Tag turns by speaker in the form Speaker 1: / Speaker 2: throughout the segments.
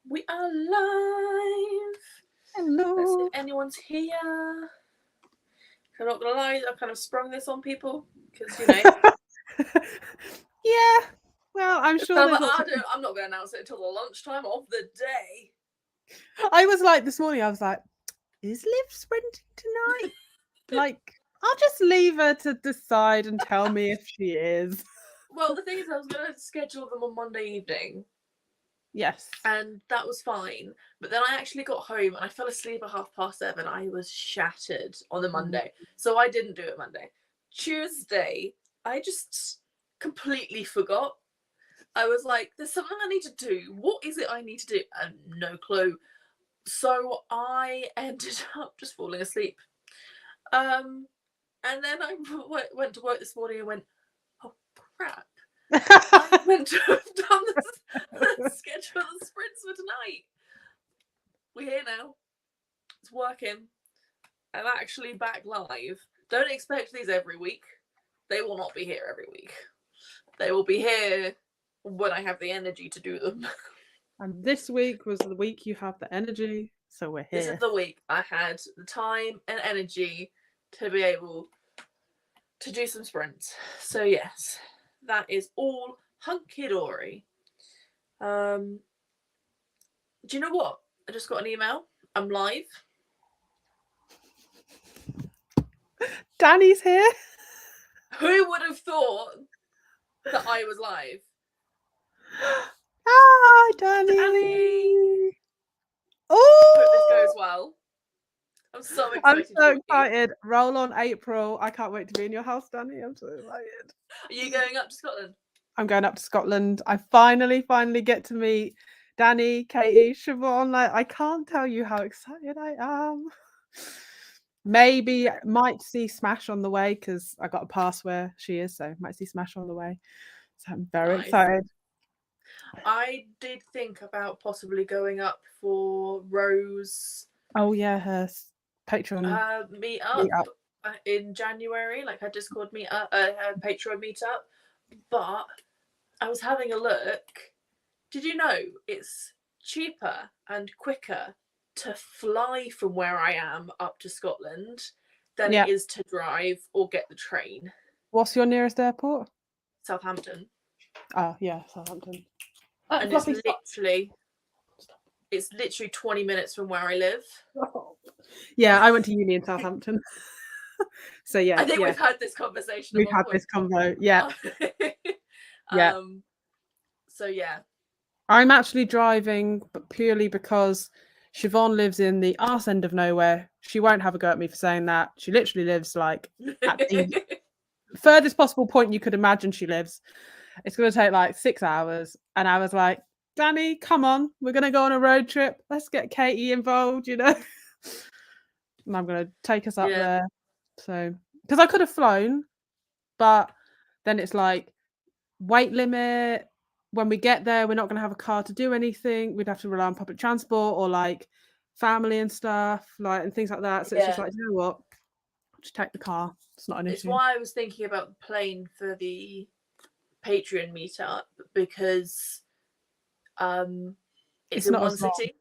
Speaker 1: We are live. Let's see
Speaker 2: Hello.
Speaker 1: if anyone's here. I'm not gonna lie, I kind of sprung this on people because
Speaker 2: Yeah. Well, I'm
Speaker 1: it's
Speaker 2: sure
Speaker 1: kind of
Speaker 2: there's
Speaker 1: like
Speaker 2: lots of.
Speaker 1: I'm not gonna announce it until the lunchtime of the day.
Speaker 2: I was like this morning. I was like, "Is Liv sprinting tonight?" Like, I'll just leave her to decide and tell me if she is.
Speaker 1: Well, the thing is, I was gonna schedule them on Monday evening,
Speaker 2: Yes.
Speaker 1: and that was fine. But then I actually got home and I fell asleep at 7:30. I was shattered on the
Speaker 2: Mm.
Speaker 1: Monday, so I didn't do it Monday. Tuesday, I just completely forgot. I was like, there's something I need to do. What is it I need to do? And no clue. So I ended up just falling asleep. And then I went to work this morning and went, oh crap. I meant to have done the schedule of the sprints for tonight. We're here now. It's working. I'm actually back live. Don't expect these every week. They will not be here every week. They will be here when I have the energy to do them.
Speaker 2: And this week was the week you have the energy, so we're
Speaker 1: This is
Speaker 2: here.
Speaker 1: the week I had the time and energy to be able to do some sprints. So yes, that is all hunky dory. Do you know what? I just got an email. I'm live.
Speaker 2: Danny's here.
Speaker 1: Who would have thought that I was live?
Speaker 2: Hi, Danny.
Speaker 1: Danny! Hope this
Speaker 2: Oh,
Speaker 1: goes well. I'm so
Speaker 2: I'm
Speaker 1: excited
Speaker 2: so
Speaker 1: for you.
Speaker 2: excited. Roll on April. I can't wait to be in your house, Danny. I'm so excited.
Speaker 1: Are you going up to Scotland?
Speaker 2: I'm going up to Scotland. I finally get to meet Danny, Katie, Siobhan. Like, I can't tell you how excited I am. Maybe might see Smash on the way because I got a pass where she is, so might see Smash on the way. So I'm very
Speaker 1: Nice.
Speaker 2: excited.
Speaker 1: I did think about possibly going up for Rose
Speaker 2: Oh yeah, her Patreon
Speaker 1: meet up
Speaker 2: meetup.
Speaker 1: in January, like her Discord meet up, her Patreon meet up. But I was having a look. Did you know it's cheaper and quicker to fly from where I am up to Scotland than it
Speaker 2: Yeah.
Speaker 1: is to drive or get the train?
Speaker 2: What's your nearest airport?
Speaker 1: Southampton.
Speaker 2: Oh yeah, Southampton.
Speaker 1: And
Speaker 2: Fluffy stop.
Speaker 1: it's literally 20 minutes from where I live.
Speaker 2: Yeah, I went to uni in Southampton. So
Speaker 1: I
Speaker 2: yeah,
Speaker 1: think
Speaker 2: yeah.
Speaker 1: we've had this conversation at
Speaker 2: We've
Speaker 1: one
Speaker 2: had
Speaker 1: point.
Speaker 2: this convo. Yeah, yeah.
Speaker 1: um so yeah.
Speaker 2: I'm actually driving, but purely because Siobhan lives in the arse end of nowhere. She won't have a go at me for saying that. She literally lives like at the furthest possible point you could imagine she lives. It's going to take like 6 hours. And I was like, Danny, come on. We're going to go on a road trip. Let's get Katie involved, you know? And I'm going to take us up
Speaker 1: Yeah.
Speaker 2: there. So, because I could have flown, but then it's like weight limit. When we get there, we're not going to have a car to do anything. We'd have to rely on public transport or like family and stuff, like and things like that. So it's just
Speaker 1: Yeah.
Speaker 2: like, you know what? Just take the car. It's not an
Speaker 1: It's
Speaker 2: issue.
Speaker 1: why I was thinking about the plane for the Patreon meetup, because it's
Speaker 2: It's
Speaker 1: in
Speaker 2: not
Speaker 1: one
Speaker 2: as long.
Speaker 1: city.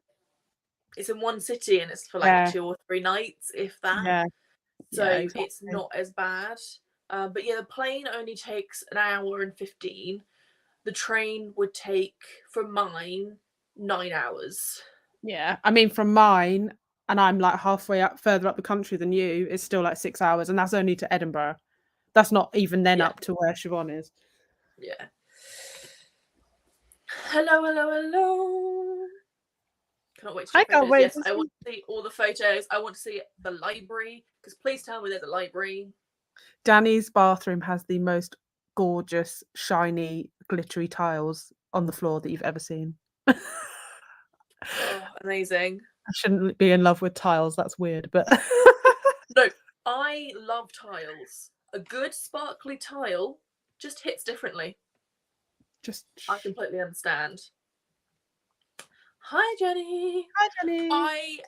Speaker 1: It's in one city and it's for like
Speaker 2: Yeah,
Speaker 1: 2 or 3 nights, if that.
Speaker 2: yeah,
Speaker 1: So
Speaker 2: yeah,
Speaker 1: it's
Speaker 2: exactly.
Speaker 1: not as bad. But yeah, the plane only takes an hour and 15. The train would take, from mine, 9 hours.
Speaker 2: Yeah, I mean, from mine, and I'm like halfway up, further up the country than you. It's still like 6 hours, and that's only to Edinburgh. That's not even then
Speaker 1: Yeah,
Speaker 2: up to where Siobhan is.
Speaker 1: yeah. Hello, hello, hello. Cannot wait to
Speaker 2: I
Speaker 1: take
Speaker 2: can't
Speaker 1: photos.
Speaker 2: wait
Speaker 1: Yes,
Speaker 2: to
Speaker 1: I
Speaker 2: see.
Speaker 1: want to see all the photos. I want to see the library, because please tell me there's a library.
Speaker 2: Danny's bathroom has the most gorgeous, shiny, glittery tiles on the floor that you've ever seen. I
Speaker 1: Oh, amazing.
Speaker 2: shouldn't be in love with tiles. That's weird, but
Speaker 1: No, I love tiles. A good sparkly tile just hits differently.
Speaker 2: just
Speaker 1: I completely understand. Hi, Jenny.
Speaker 2: hi, Danny.
Speaker 1: I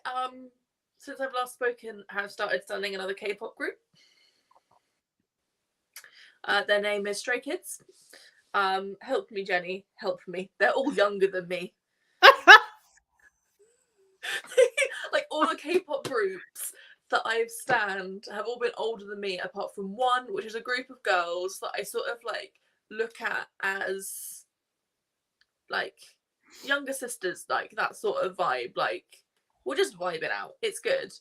Speaker 1: since I've last spoken, have started studying another K-pop group. Their name is Stray Kids. Help me, Jenny. Help me. They're all younger than me. all the K-pop groups that I've stanned have all been older than me, apart from one, which is a group of girls that I sort of like look at as like younger sisters, like that sort of vibe. Like we're just vibing out. It's good.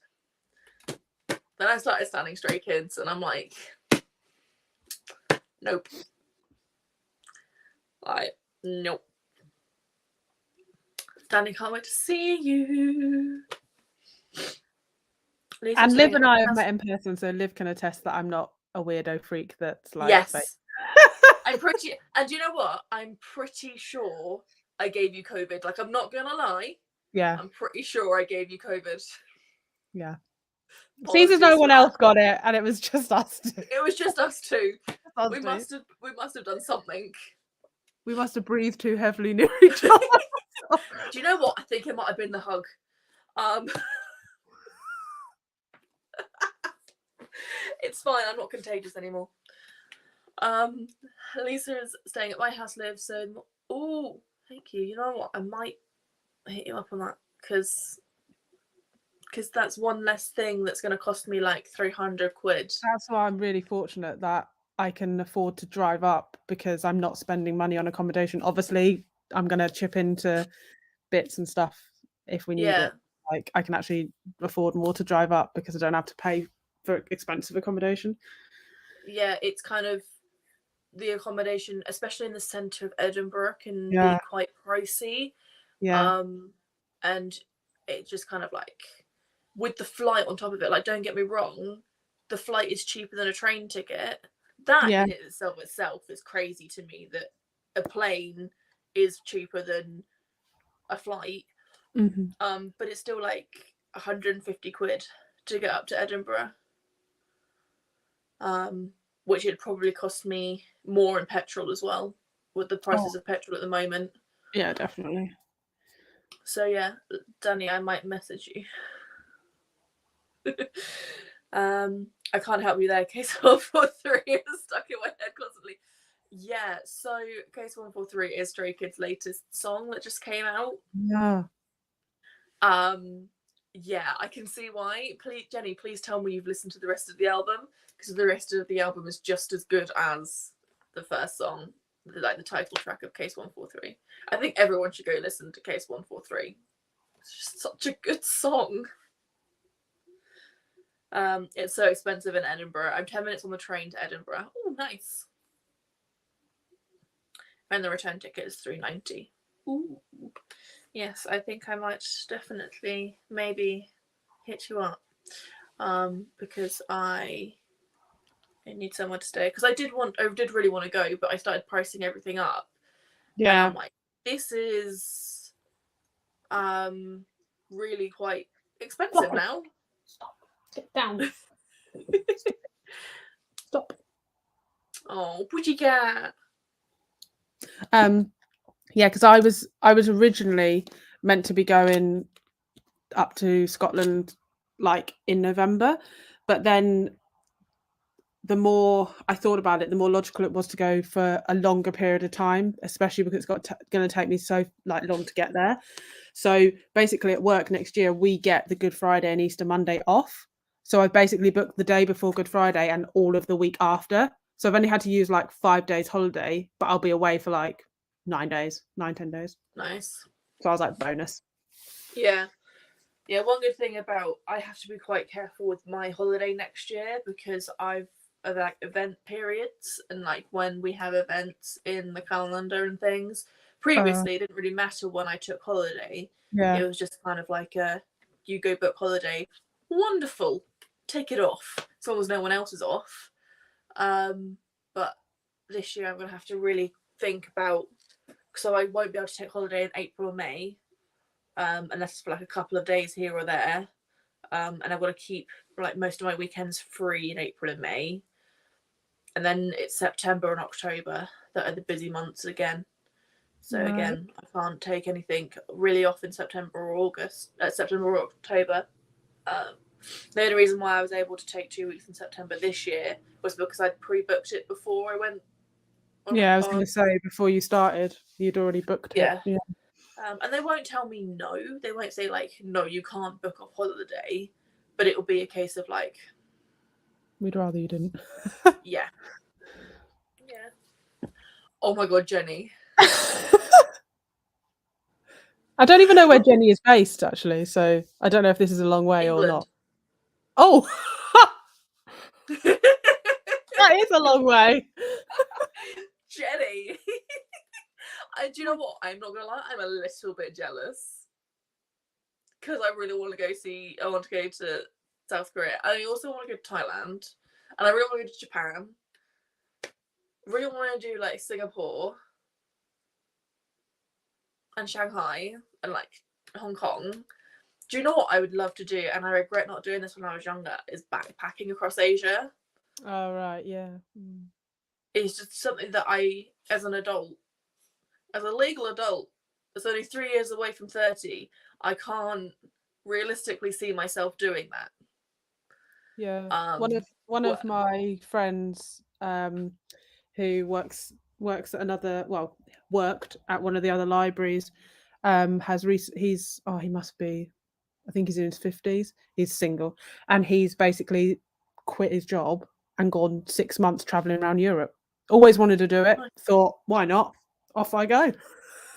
Speaker 1: Then I started standing Stray Kids, and I'm like, nope. Like, nope. Danny, can't wait to see you.
Speaker 2: And Liv and I have met in person, so Liv can attest that I'm not a weirdo freak that's like...
Speaker 1: Yes. I'm pretty... And you know what? I'm pretty sure I gave you COVID. Like, I'm not going to lie.
Speaker 2: Yeah.
Speaker 1: I'm pretty sure I gave you COVID.
Speaker 2: Yeah. Seems as no one else got it, and it was just us two.
Speaker 1: It was just us two. We
Speaker 2: must
Speaker 1: have done something.
Speaker 2: We must have breathed too heavily near each other.
Speaker 1: Do you know what? I think it might have been the hug. It's fine. I'm not contagious anymore. Lisa is staying at my house, Liv. So, oh, thank you. You know what? I might hit you up on that because that's one less thing that's going to cost me like 300 quid.
Speaker 2: That's why I'm really fortunate that I can afford to drive up, because I'm not spending money on accommodation. Obviously, I'm going to chip into bits and stuff if we need it. Like, I can actually afford more to drive up because I don't have to pay for expensive accommodation.
Speaker 1: Yeah, it's kind of the accommodation, especially in the centre of Edinburgh, can be quite pricey.
Speaker 2: Yeah.
Speaker 1: And it just kind of like, with the flight on top of it, like, don't get me wrong, the flight is cheaper than a train ticket. That in itself is crazy to me, that a plane is cheaper than a flight.
Speaker 2: Mm-hmm.
Speaker 1: But it's still like 150 quid to get up to Edinburgh. Which would probably cost me more in petrol as well, with the prices of petrol at the moment.
Speaker 2: Yeah, definitely.
Speaker 1: So yeah, Danny, I might message you. I can't help you there. Case 143 is stuck in my head constantly. Yeah, so Case 143 is Stray Kids' latest song that just came out.
Speaker 2: Yeah.
Speaker 1: Yeah, I can see why. Please, Jenny, please tell me you've listened to the rest of the album, because the rest of the album is just as good as the first song, like the title track of Case 143. I think everyone should go listen to Case 143. It's just such a good song. It's so expensive in Edinburgh. I'm 10 minutes on the train to Edinburgh. Oh, nice. And the return ticket is $3.90. Ooh. Yes, I think I might definitely maybe hit you up. Because I need somewhere to stay. Because I did really want to go, but I started pricing everything up.
Speaker 2: Yeah.
Speaker 1: And I'm like, this is really quite expensive now.
Speaker 2: Stop. Get down. Stop.
Speaker 1: Oh, would cat.
Speaker 2: Yeah, because I was originally meant to be going up to Scotland like in November, but then the more I thought about it, the more logical it was to go for a longer period of time, especially because it's going to take me so like long to get there. So basically at work next year, we get the Good Friday and Easter Monday off. So I basically booked the day before Good Friday and all of the week after. So I've only had to use like 5 days holiday, but I'll be away for like 10 days.
Speaker 1: Nice.
Speaker 2: So I was like, bonus.
Speaker 1: Yeah. Yeah, one good thing about, I have to be quite careful with my holiday next year, because I've like event periods, and like when we have events in the calendar and things. Previously, it didn't really matter when I took holiday.
Speaker 2: Yeah.
Speaker 1: It was just kind of like you go book holiday. Wonderful. Take it off. As long as no one else is off. But this year I'm going to have to really think about, so I won't be able to take holiday in April or May, unless it's for like a couple of days here or there. And I've got to keep like most of my weekends free in April and May. And then it's September and October that are the busy months again. So again, I can't take anything really off in September or October. The only reason why I was able to take 2 weeks in September this year was because I'd pre-booked it before I went.
Speaker 2: I was going to say, before you started, you'd already booked it.
Speaker 1: Yeah. And they won't tell me no. They won't say like, no, you can't book a holiday. But it will be a case of like,
Speaker 2: We'd rather you didn't.
Speaker 1: yeah. Oh my god, Jenny.
Speaker 2: I don't even know where Jenny is based, actually. So I don't know if this is a long way or not. Oh, that is a long way.
Speaker 1: Jenny. Do you know what? I'm not gonna lie, I'm a little bit jealous. Because I really want to go to South Korea. I also want to go to Thailand. And I really want to go to Japan. Really want to do like Singapore and Shanghai and like Hong Kong. Do you know what I would love to do? And I regret not doing this when I was younger, is backpacking across Asia.
Speaker 2: Oh, right, yeah.
Speaker 1: It's just something that I, as an adult, as a legal adult, that's only 3 years away from 30, I can't realistically see myself doing that.
Speaker 2: Yeah. One of my friends who works at another, well, worked at one of the other libraries, he must be, I think he's in his 50s. He's single, and he's basically quit his job and gone 6 months traveling around Europe. Always wanted to do it. Thought, why not? Off I go.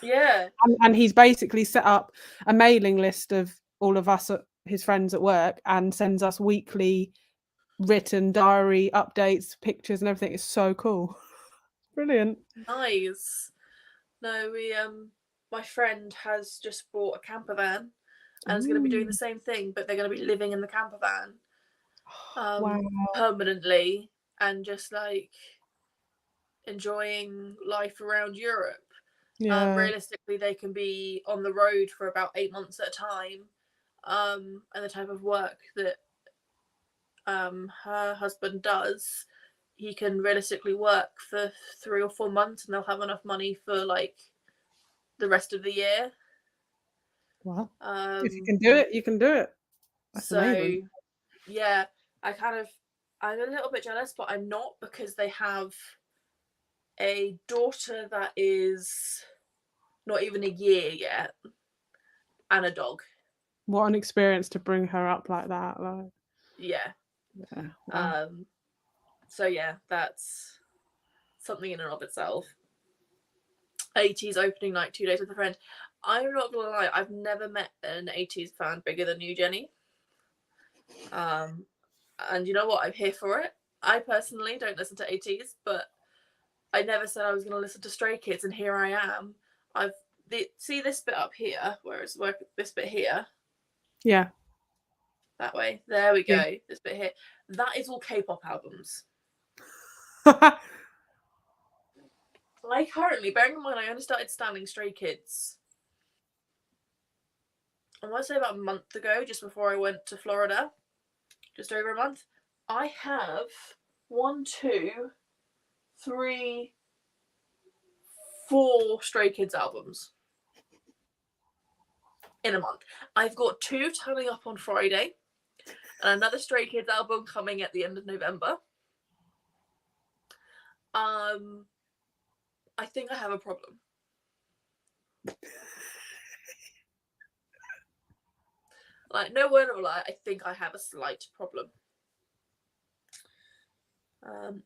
Speaker 1: Yeah.
Speaker 2: And he's basically set up a mailing list of all of us, his friends at work, and sends us weekly written diary updates, pictures, and everything. It's so cool. Brilliant.
Speaker 1: Nice. No, my friend has just bought a camper van and is going to be doing the same thing, but they're going to be living in the camper van
Speaker 2: Wow.
Speaker 1: permanently and just like enjoying life around Europe.
Speaker 2: Yeah.
Speaker 1: Realistically, they can be on the road for about 8 months at a time. And the type of work that her husband does, he can realistically work for 3 or 4 months and they'll have enough money for like the rest of the year.
Speaker 2: Wow. If you can do it, you can do it. That's amazing.
Speaker 1: Yeah, I'm a little bit jealous, but I'm not, because they have a daughter that is not even a year yet and a dog.
Speaker 2: What an experience to bring her up like that. Like,
Speaker 1: yeah.
Speaker 2: Wow.
Speaker 1: So yeah, that's something in and of itself. 80s opening night, 2 days with a friend. I'm not gonna lie, I've never met an 80s fan bigger than you, Jenny. And you know what? I'm here for it. I personally don't listen to 80s, but I never said I was going to listen to Stray Kids, and here I am. See this bit up here, this bit here.
Speaker 2: Yeah.
Speaker 1: That way. There we go. Yeah. This bit here. That is all K-pop albums. I currently, bearing in mind, I only started standing Stray Kids, I want to say about a month ago, just before I went to Florida. Just over a month. I have 1, 2, 3, 4 Stray Kids albums in a month. I've got 2 turning up on Friday and another Stray Kids album coming at the end of November. I think I have a problem. Like, no word of a lie, I think I have a slight problem.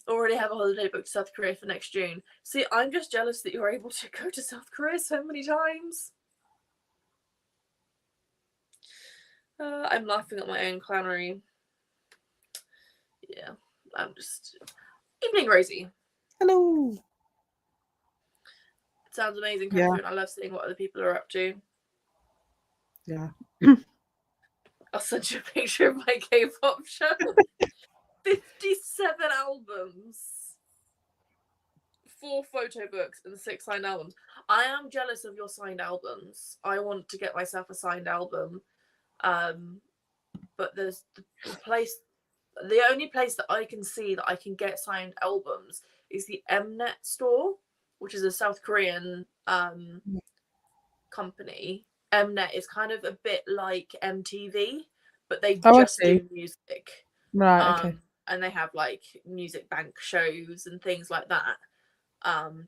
Speaker 1: Already have a holiday booked to South Korea for next June. See, I'm just jealous that you're able to go to South Korea so many times. I'm laughing at my own clownery. Yeah, I'm just... Evening, Rosie.
Speaker 2: Hello.
Speaker 1: It sounds amazing, Catherine. Yeah. I love seeing what other people are up to.
Speaker 2: Yeah.
Speaker 1: I'll send you a picture of my K-pop show. 57 albums. 4 photo books and 6 signed albums. I am jealous of your signed albums. I want to get myself a signed album. But there's the only place that I can see that I can get signed albums is the Mnet store, which is a South Korean company. Mnet is kind of a bit like MTV, but they just do music.
Speaker 2: Right, okay.
Speaker 1: And they have like music bank shows and things like that.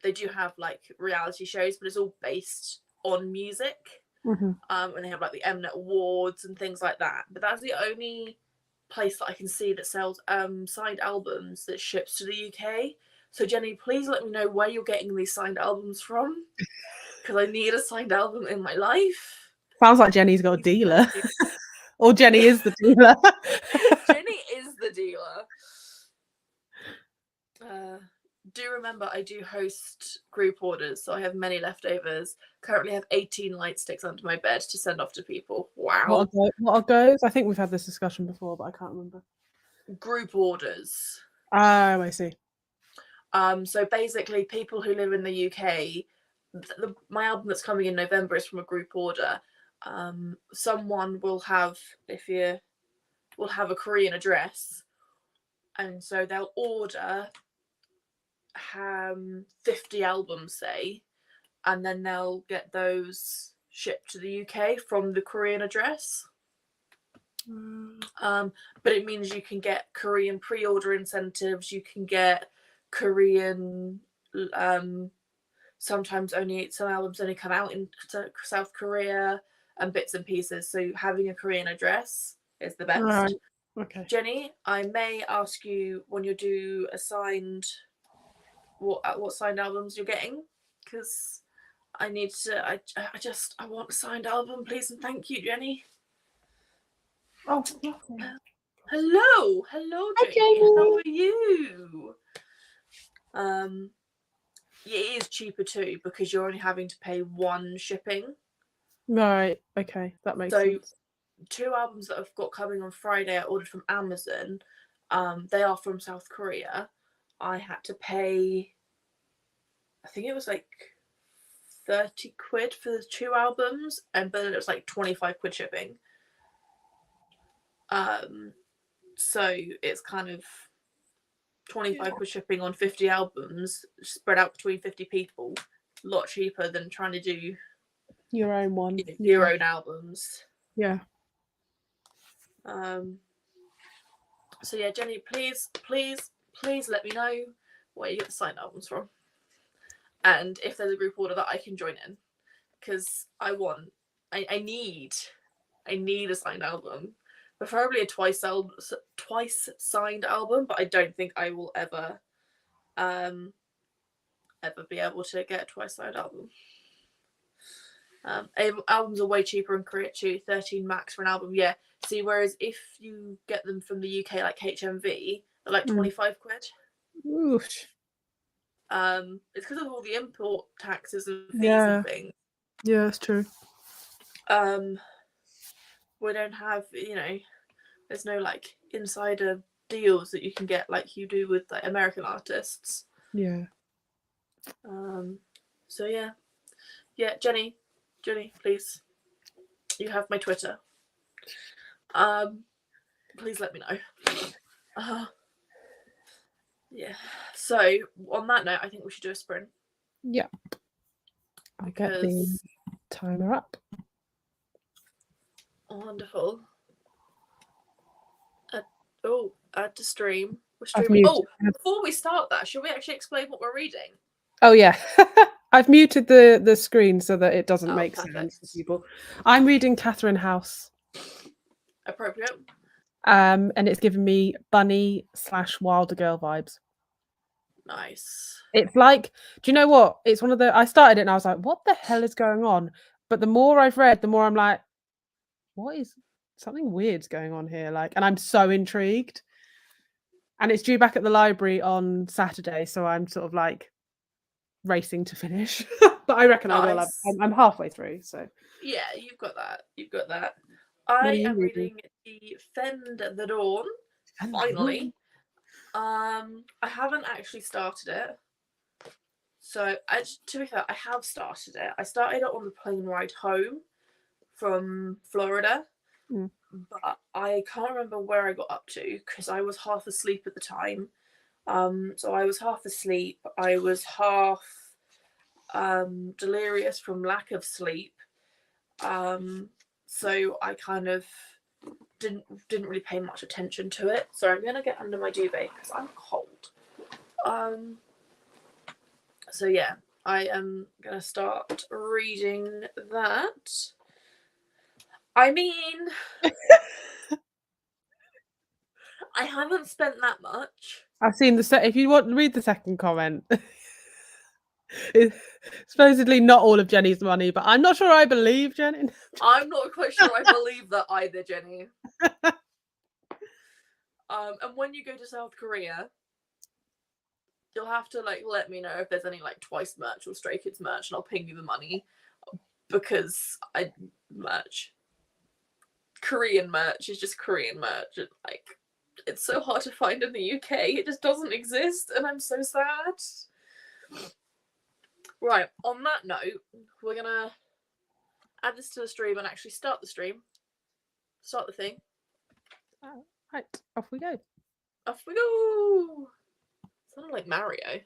Speaker 1: They do have like reality shows, but it's all based on music.
Speaker 2: Mhm.
Speaker 1: And they have like the Mnet Awards and things like that. But that's the only place that I can see that sells signed albums that ships to the UK. So Jenny, please let me know where you're getting these signed albums from, because I need a signed album in my life.
Speaker 2: Sounds like Jenny's got a
Speaker 1: Please,
Speaker 2: dealer.
Speaker 1: thank you.
Speaker 2: Or Jenny is the dealer.
Speaker 1: Jenny is the dealer. Do remember I do host group orders, so I have many leftovers. Currently have 18 light sticks under my bed to send off to people. Wow.
Speaker 2: What are those? I think we've had this discussion before, but I can't remember.
Speaker 1: Group orders.
Speaker 2: Oh, I see.
Speaker 1: So basically, people who live in the UK, my album that's coming in November is from a group order. Someone will have, will have a Korean address, and so they'll order 50 albums, say, and then they'll get those shipped to the UK from the Korean address. But it means you can get Korean pre-order incentives, you can get Korean, sometimes some albums only come out in South Korea and bits and pieces, so having a Korean address is the best.
Speaker 2: Right. Okay.
Speaker 1: Jenny, I may ask you when you do a signed, what signed albums you're getting, because I need to, I want a signed album, please and thank you, Jenny.
Speaker 2: Oh, okay.
Speaker 1: Hello, Jenny.
Speaker 2: Okay.
Speaker 1: How are you? It is cheaper too because you're only having to pay one shipping.
Speaker 2: Right. Okay, that makes sense.
Speaker 1: 2 albums that I've got coming on Friday, I ordered from Amazon. They are from South Korea. I had to pay, I think it was like 30 quid for the 2 albums, and but it was like 25 quid shipping. So it's kind of 25 quid shipping on 50 albums spread out between 50 people. A lot cheaper than trying to do
Speaker 2: Your own one.
Speaker 1: your own albums.
Speaker 2: Yeah.
Speaker 1: So yeah, Jenny, please let me know where you get the signed albums from, and if there's a group order that I can join in, because I need a signed album, preferably a twice signed album, but I don't think I will ever be able to get a twice signed album. Albums are way cheaper in Korea too, 13 max for an album. Yeah. See, whereas if you get them from the UK, like HMV, they're like 25 quid.
Speaker 2: Oof.
Speaker 1: It's because of all the import taxes and fees and things.
Speaker 2: Yeah, that's true.
Speaker 1: We don't have, there's no like insider deals that you can get like you do with like American artists.
Speaker 2: Yeah.
Speaker 1: So yeah, Jenny, please, you have my Twitter. Please let me know. Yeah. So on that note, I think we should do a sprint.
Speaker 2: Yeah. I get the timer up.
Speaker 1: Wonderful. Add to stream. We're
Speaker 2: streaming.
Speaker 1: Before we start that, should we actually explain what we're reading?
Speaker 2: Oh yeah. I've muted the screen so that it doesn't make sense for people. I'm reading Catherine House.
Speaker 1: Appropriate.
Speaker 2: And it's given me Bunny/Wilder Girl vibes.
Speaker 1: Nice.
Speaker 2: It's like, do you know what? It's one of the, I started it and I was like, what the hell is going on? But the more I've read, the more I'm like, what is, something weird's going on here? Like, and I'm so intrigued. And it's due back at the library on Saturday, so I'm sort of like racing to finish. But I reckon I will. I'm halfway through, so.
Speaker 1: Yeah, you've got that. I am reading Defend the Dawn. Finally. I haven't actually started it. So, to be fair, I have started it. I started it on the plane ride home from Florida. But I can't remember where I got up to because I was half asleep at the time. So I was half asleep. I was half delirious from lack of sleep. So I kind of didn't really pay much attention to it. So I'm gonna get under my duvet because I'm cold. So yeah, I am going to start reading that. I mean, I haven't spent that much.
Speaker 2: I've seen if you want read the second comment. It's supposedly not all of Jenny's money, but I'm not sure I believe Jenny.
Speaker 1: I'm not quite sure I believe that either, Jenny. And when you go to South Korea, you'll have to like let me know if there's any like Twice merch or Stray Kids merch, and I'll ping you the money, because Korean merch is just Korean merch. It's so hard to find in the UK. It just doesn't exist, and I'm so sad. Right, on that note, we're gonna add this to the stream and actually start the stream. Start the thing.
Speaker 2: Right, off we go.
Speaker 1: Off we go! Sounded like Mario.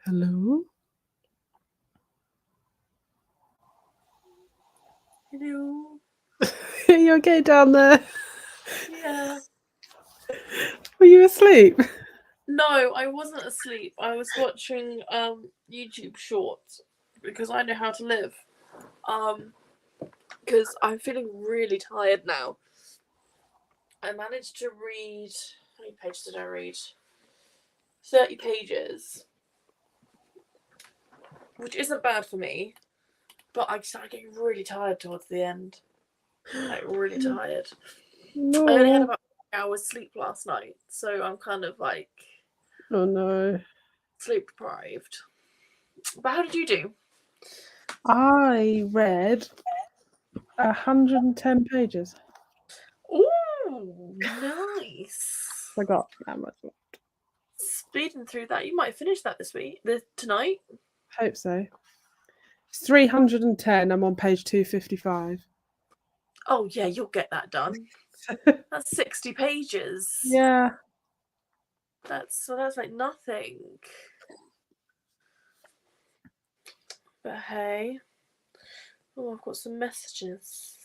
Speaker 2: Hello?
Speaker 1: Hello.
Speaker 2: You okay down there?
Speaker 1: Yeah.
Speaker 2: Were you asleep?
Speaker 1: No, I wasn't asleep. I was watching YouTube shorts because I know how to live. Because I'm feeling really tired now. I managed to read, how many pages did I read? 30 pages. Which isn't bad for me. But I started getting really tired towards the end. Like really tired.
Speaker 2: No.
Speaker 1: I only had about 3 hours sleep last night, so I'm kind of like
Speaker 2: Oh no.
Speaker 1: sleep deprived. But how did you do?
Speaker 2: I read 110 pages.
Speaker 1: Ooh, nice.
Speaker 2: I got that much.
Speaker 1: Speeding through that. You might finish that tonight.
Speaker 2: Hope so. It's 310. I'm on page 255.
Speaker 1: Oh yeah, you'll get that done. That's 60 pages.
Speaker 2: Yeah.
Speaker 1: That's like nothing. But hey. Oh, I've got some messages.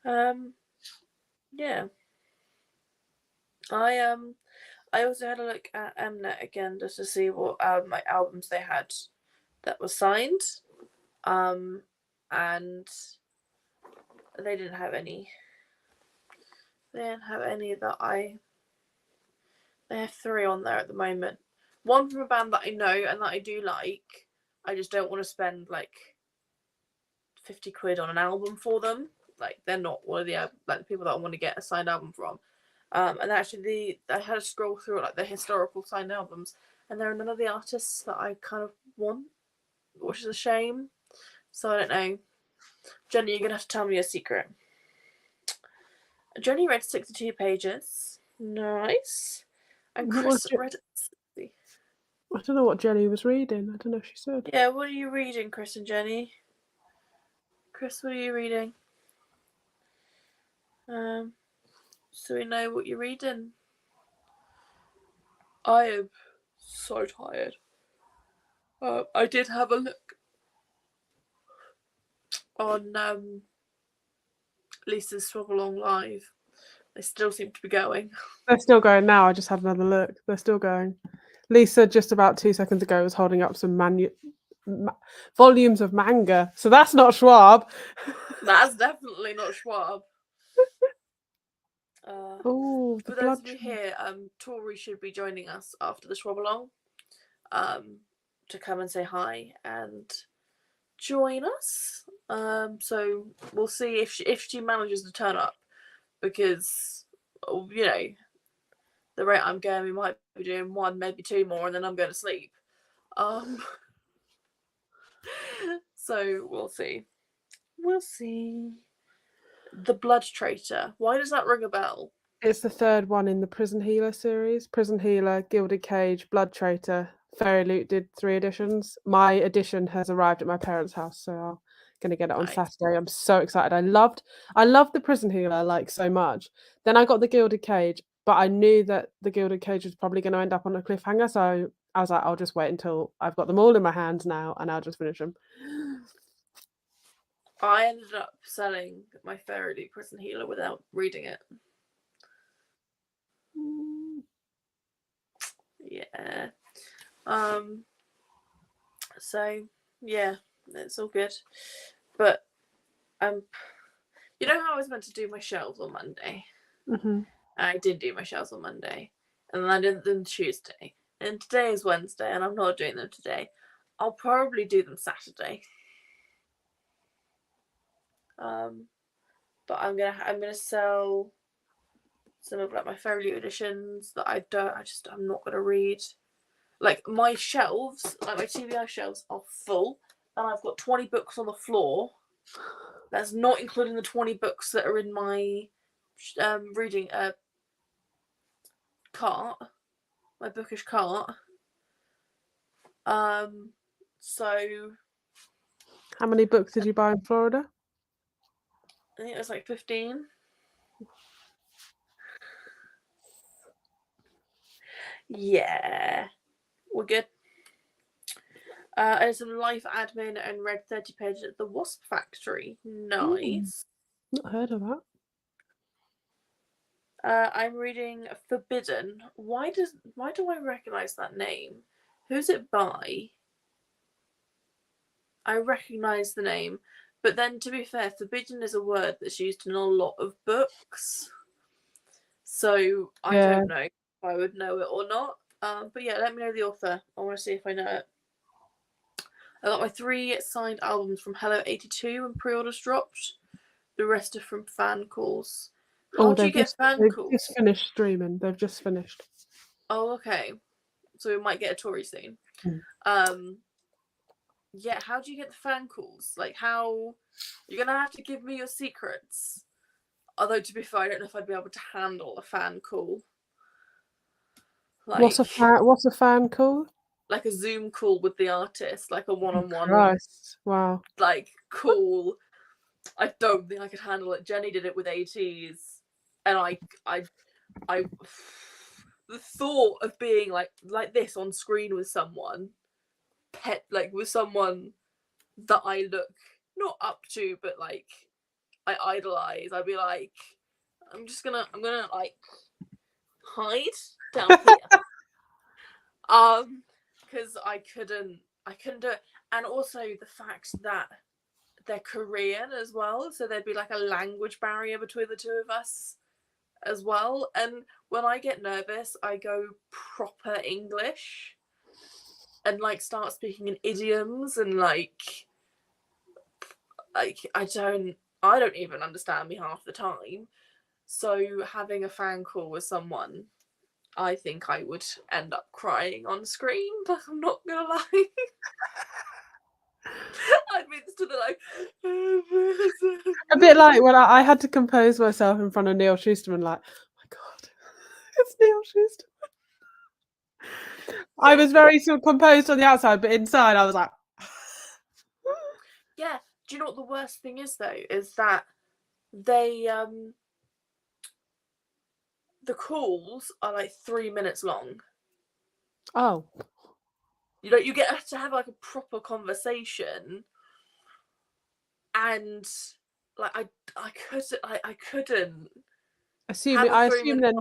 Speaker 1: Yeah. I also had a look at Mnet again just to see what like albums they had that were signed. And they didn't have any. They didn't have any that they have 3 on there at the moment. One from a band that I know and that I do like. I just don't want to spend like 50 quid on an album for them. Like they're not one of the people that I want to get a signed album from. And actually I had to scroll through like the historical signed albums, and there are none of the artists that I kind of want, which is a shame. So I don't know. Jenny, you're gonna have to tell me a secret. Jenny read 62 pages. Nice. And Chris read 60.
Speaker 2: I don't know what Jenny was reading. I don't know if she said.
Speaker 1: Yeah, what are you reading, Chris and Jenny? Chris, what are you reading? So we know what you're reading. I am so tired. I did have a look on Lisa's Swab Along Live. They still seem to be going.
Speaker 2: They're still going now. I just had another look. They're still going. Lisa, just about 2 seconds ago, was holding up some volumes of manga. So that's not Schwab.
Speaker 1: That's definitely not Schwab.
Speaker 2: Oh,
Speaker 1: for those of you here, Tori should be joining us after the Schwab Along to come and say hi and join us. So we'll see if she manages to turn up, because you know the rate I'm going, we might be doing 1, maybe 2 more, and then I'm going to sleep. So we'll see. We'll see. The Blood Traitor. Why does that ring a bell?
Speaker 2: It's the 3rd one in the Prison Healer series. Prison Healer, Gilded Cage, Blood Traitor. Fairy Loot did 3 editions. My edition has arrived at my parents' house, so I'm gonna get it on Saturday. I'm so excited. I loved the Prison Healer like so much. Then I got the Gilded Cage, but I knew that the Gilded Cage was probably going to end up on a cliffhanger, so I was like, I'll just wait until I've got them all in my hands now, and I'll just finish them.
Speaker 1: I ended up selling my Fairy Loot Prison Healer without reading it. Yeah. So yeah, it's all good. But you know how I was meant to do my shelves on Monday?
Speaker 2: Mm-hmm.
Speaker 1: I did do my shelves on Monday, and then I did them Tuesday, and today is Wednesday, and I'm not doing them today. I'll probably do them Saturday. But I'm gonna sell some of like my Fairy Loot editions that I'm not gonna read. Like my shelves, like my TBR shelves are full, and I've got 20 books on the floor. That's not including the 20 books that are in my reading cart, my bookish cart. So
Speaker 2: how many books did you buy in Florida?
Speaker 1: I think it was like 15. Yeah, we're good. I did some life admin and read 30 pages at the Wasp Factory. Nice.
Speaker 2: Not heard of that.
Speaker 1: I'm reading Forbidden. Why do I recognise that name? Who's it by? I recognise the name, but then to be fair, forbidden is a word that's used in a lot of books, so I
Speaker 2: Yeah.
Speaker 1: don't know if I would know it or not. But yeah, let me know the author. I want to see if I know it. I got my 3 signed albums from Hello 82 when pre-orders dropped. The rest are from fan calls. How do you get fan
Speaker 2: they've
Speaker 1: calls?
Speaker 2: just finished streaming. They've just finished.
Speaker 1: Oh, okay. So we might get a Tory soon. Yeah, how do you get the fan calls? Like, how... You're going to have to give me your secrets. Although, to be fair, I don't know if I'd be able to handle a fan call. Like,
Speaker 2: What's a fan call?
Speaker 1: like a Zoom call with the artist, like a one-on-one.
Speaker 2: Christ. Wow.
Speaker 1: Like, call. I don't think I could handle it. Jenny did it with ATs, and I the thought of being like this on screen with someone, with someone that I look not up to, but like I idolize. I'd be like, I'm gonna like hide down here, because I couldn't do it, and also the fact that they're Korean as well, so there'd be like a language barrier between the two of us as well. And when I get nervous, I go proper English and like start speaking in idioms and like I don't even understand me half the time. So having a fan call with someone, I think I would end up crying on screen, but I'm not gonna lie. I'd be stood there like
Speaker 2: a bit like when I had to compose myself in front of Neil Schusterman, like, oh my God, it's Neil Schusterman. I was very sort of composed on the outside, but inside I was like...
Speaker 1: Yeah. Do you know what the worst thing is though? Is that they the calls are like 3 minutes long.
Speaker 2: Oh.
Speaker 1: You know, you get to have like a proper conversation, and like I couldn't.
Speaker 2: I assume they're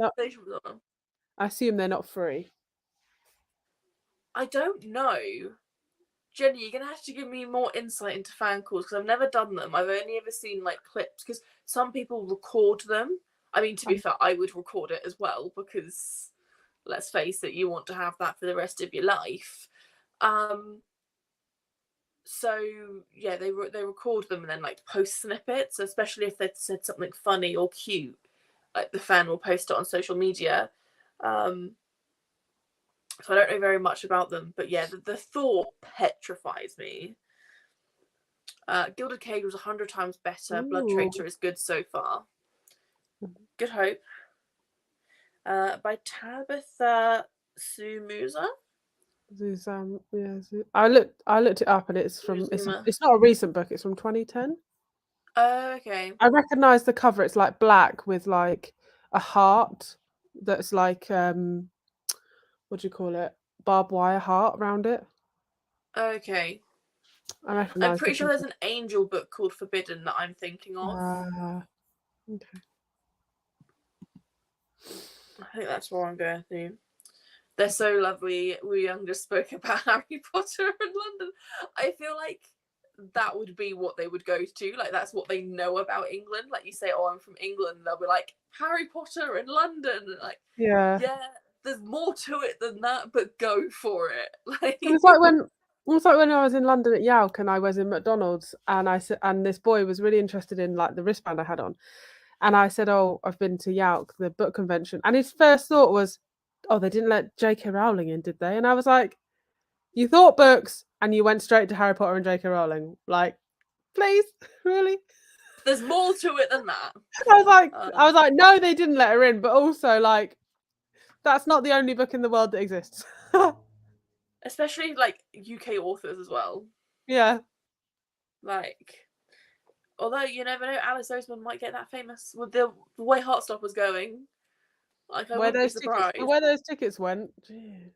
Speaker 2: not free.
Speaker 1: I don't know. Jenny, you're gonna have to give me more insight into fan calls because I've never done them. I've only ever seen like clips because some people record them. I mean, to be fair, I would record it as well because let's face it, you want to have that for the rest of your life. So yeah, they record them and then like post snippets, especially if they'd said something funny or cute. Like the fan will post it on social media. So I don't know very much about them, but yeah, the thought petrifies me. Gilded Cage was 100 times better.
Speaker 2: Ooh.
Speaker 1: Blood Traitor is good so far. Good Hope. By Tabitha Sumusa.
Speaker 2: I looked it up and it's from it's not a recent book, it's from 2010.
Speaker 1: Okay.
Speaker 2: I recognise the cover. It's like black with like a heart that's like what do you call it? Barbed wire heart around it.
Speaker 1: Okay.
Speaker 2: I'm
Speaker 1: pretty sure there's an angel book called Forbidden that I'm thinking of.
Speaker 2: Okay.
Speaker 1: I think that's what I'm going to. They're so lovely. We just spoke about Harry Potter in London. I feel like that would be what they would go to. Like, that's what they know about England. Like, you say, oh, I'm from England. They'll be like, Harry Potter in London. And like, yeah, there's more to it than that, but go for it. Like,
Speaker 2: it was like when I was in London at Yalk and I was in McDonald's and this boy was really interested in like the wristband I had on. And I said, oh, I've been to Yalk, the book convention. And his first thought was, oh, they didn't let J.K. Rowling in, did they? And I was like, you thought books and you went straight to Harry Potter and J.K. Rowling. Like, please, really?
Speaker 1: There's more to it than that.
Speaker 2: I was like, no, they didn't let her in. But also, like, that's not the only book in the world that exists.
Speaker 1: Especially, like, UK authors as well.
Speaker 2: Yeah.
Speaker 1: Like, although you never know, Alice Oseman might get that famous with the way Heartstopper's going. Like, I wouldn't be surprised.
Speaker 2: Where those tickets went. Gee.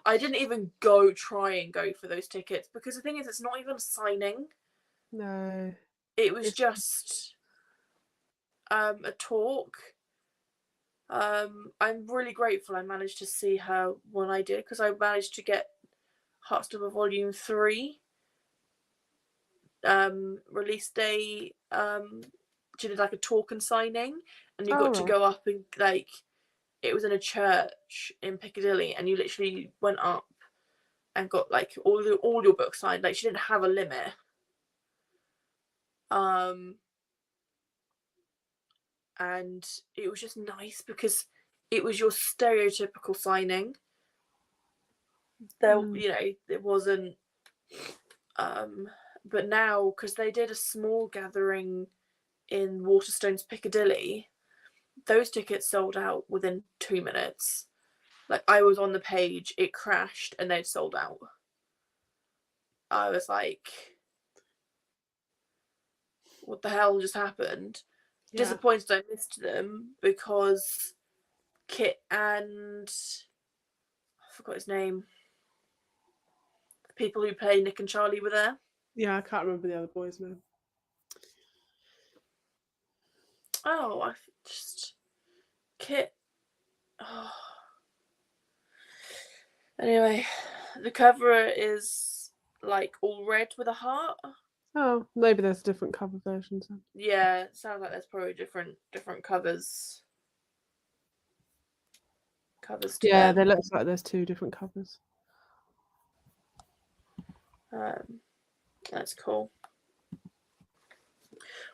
Speaker 1: I didn't even try and go for those tickets because the thing is, it's not even a signing.
Speaker 2: No.
Speaker 1: It was just a talk. I'm really grateful I managed to see her when I did, because I managed to get Heartstopper Volume 3 release day. She did like a talk and signing, and you got to go up and like, it was in a church in Piccadilly, and you literally went up and got like all your books signed. Like, she didn't have a limit. And it was just nice because it was your stereotypical signing. There, you know, it wasn't. But now, because they did a small gathering in Waterstones Piccadilly, those tickets sold out within 2 minutes. Like, I was on the page, it crashed, and they'd sold out. I was like, what the hell just happened? Yeah. Disappointed I missed them because Kit and I forgot his name. The people who play Nick and Charlie were there.
Speaker 2: Yeah, I can't remember the other boys' name.
Speaker 1: Oh, I just Kit. Oh. Anyway, the cover is like all red with a heart.
Speaker 2: Oh, maybe there's different cover versions.
Speaker 1: Yeah, it sounds like there's probably different covers.
Speaker 2: Yeah, there looks like there's 2 different covers.
Speaker 1: That's cool.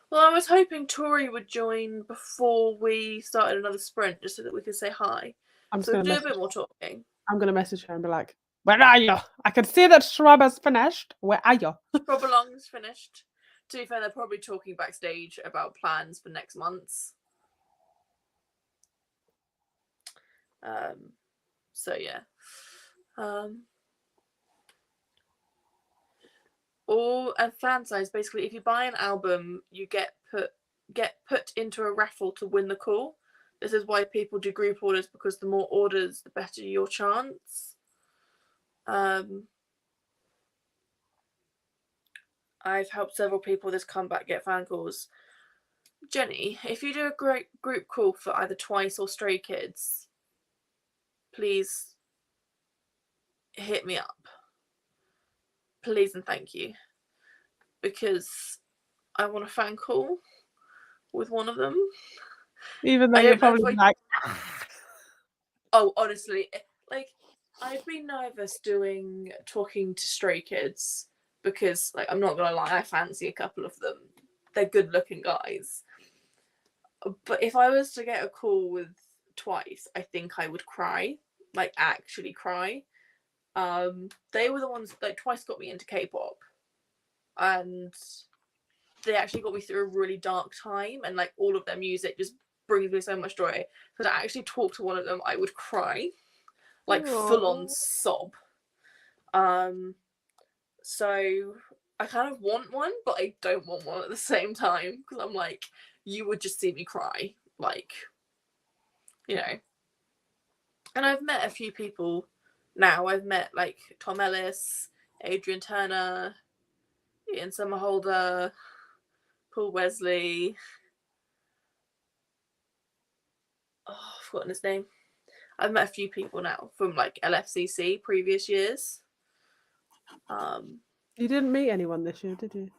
Speaker 1: Well, I was hoping Tori would join before we started another sprint, just so that we could say hi. So we'll do a bit more talking.
Speaker 2: I'm going to message her and be like, where are you? I can see that Shrub has finished. Where are you?
Speaker 1: Shrub Along's finished. To be fair, they're probably talking backstage about plans for next month's. So yeah. And fan size, basically, if you buy an album, you get put into a raffle to win the call. This is why people do group orders, because the more orders, the better your chance. I've helped several people with this comeback get fan calls. Jenny, if you do a great group call for either Twice or Stray Kids, please hit me up. Please and thank you. Because I want a fan call with one of them.
Speaker 2: Even though you're probably like...
Speaker 1: Oh, honestly, like, I've been nervous talking to Stray Kids because, like, I'm not gonna lie, I fancy a couple of them. They're good-looking guys. But if I was to get a call with Twice, I think I would cry. Like, actually cry. They were the ones, like, Twice got me into K-pop. And they actually got me through a really dark time, and, like, all of their music just brings me so much joy. So to actually talk to one of them, I would cry. Like, full-on sob. So I kind of want one, but I don't want one at the same time, because I'm like, you would just see me cry. Like, you know. And I've met a few people now. I've met, like, Tom Ellis, Adrian Turner, Ian Somerhalder, Paul Wesley. Oh, I've forgotten his name. I've met a few people now from, like, LFCC previous years.
Speaker 2: You didn't meet anyone this year, did you?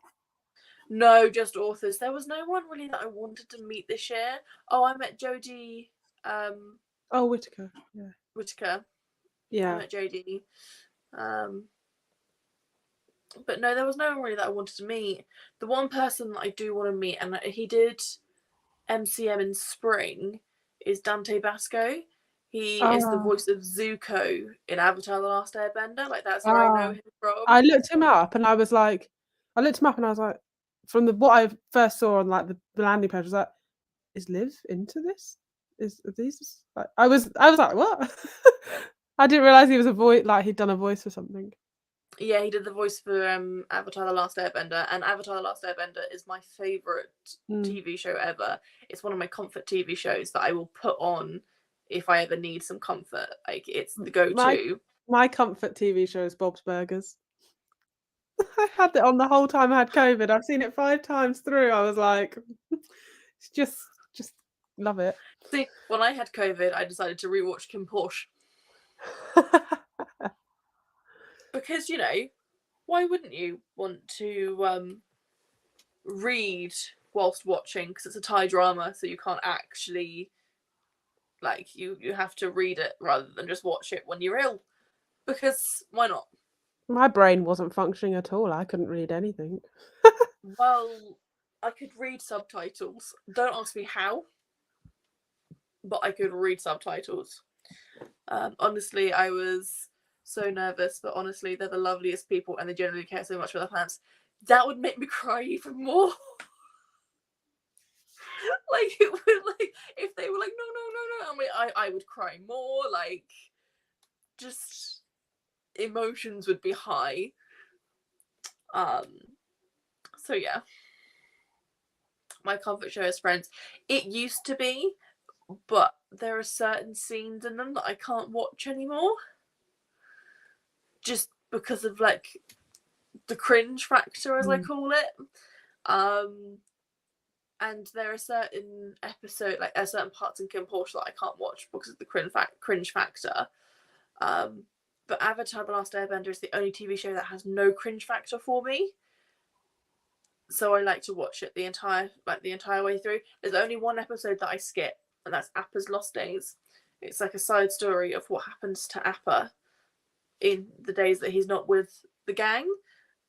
Speaker 1: No, just authors. There was no one really that I wanted to meet this year. Oh, I met Jodie.
Speaker 2: Whittaker. Yeah.
Speaker 1: Whittaker.
Speaker 2: Yeah.
Speaker 1: I met Jodie. But no, there was no one really that I wanted to meet. The one person that I do want to meet, and he did MCM in spring, is Dante Basco. He is the voice of Zuko in Avatar: The Last Airbender. Like, that's where I know him from.
Speaker 2: I looked him up and I was like, from what I first saw on, like, the landing page, I was like, is Liv into this? Are these like, I was like, what? I didn't realise he was a voice, like, he'd done a voice for something.
Speaker 1: Yeah, he did the voice for Avatar: The Last Airbender, and Avatar: The Last Airbender is my favorite TV show ever. It's one of my comfort TV shows that I will put on if I ever need some comfort. Like, it's the go-to.
Speaker 2: My comfort TV show is Bob's Burgers. I had it on the whole time I had COVID. I've seen it 5 times through. I was like, it's just love it.
Speaker 1: See, when I had COVID, I decided to rewatch Kim Porsche because, you know, why wouldn't you want to read whilst watching? Because it's a Thai drama, so you can't actually, like, you have to read it rather than just watch it when you're ill. Because why not?
Speaker 2: My brain wasn't functioning at all. I couldn't read anything.
Speaker 1: Well, I could read subtitles. Don't ask me how, but I could read subtitles. Honestly, I was so nervous, but honestly, they're the loveliest people and they generally care so much for their fans. That would make me cry even more. Like, it would, like, if they were like, no, I mean, I would cry more. Like, just emotions would be high. So yeah, my comfort show is Friends. It used to be, but there are certain scenes in them that I can't watch anymore, just because of, like, the cringe factor, as I call it. And there are certain episodes, like, certain parts in Kim Porsche that I can't watch because of the cringe factor. But Avatar: The Last Airbender is the only TV show that has no cringe factor for me. So I like to watch it the entire way through. There's only one episode that I skip, and that's Appa's Lost Days. It's like a side story of what happens to Appa in the days that he's not with the gang.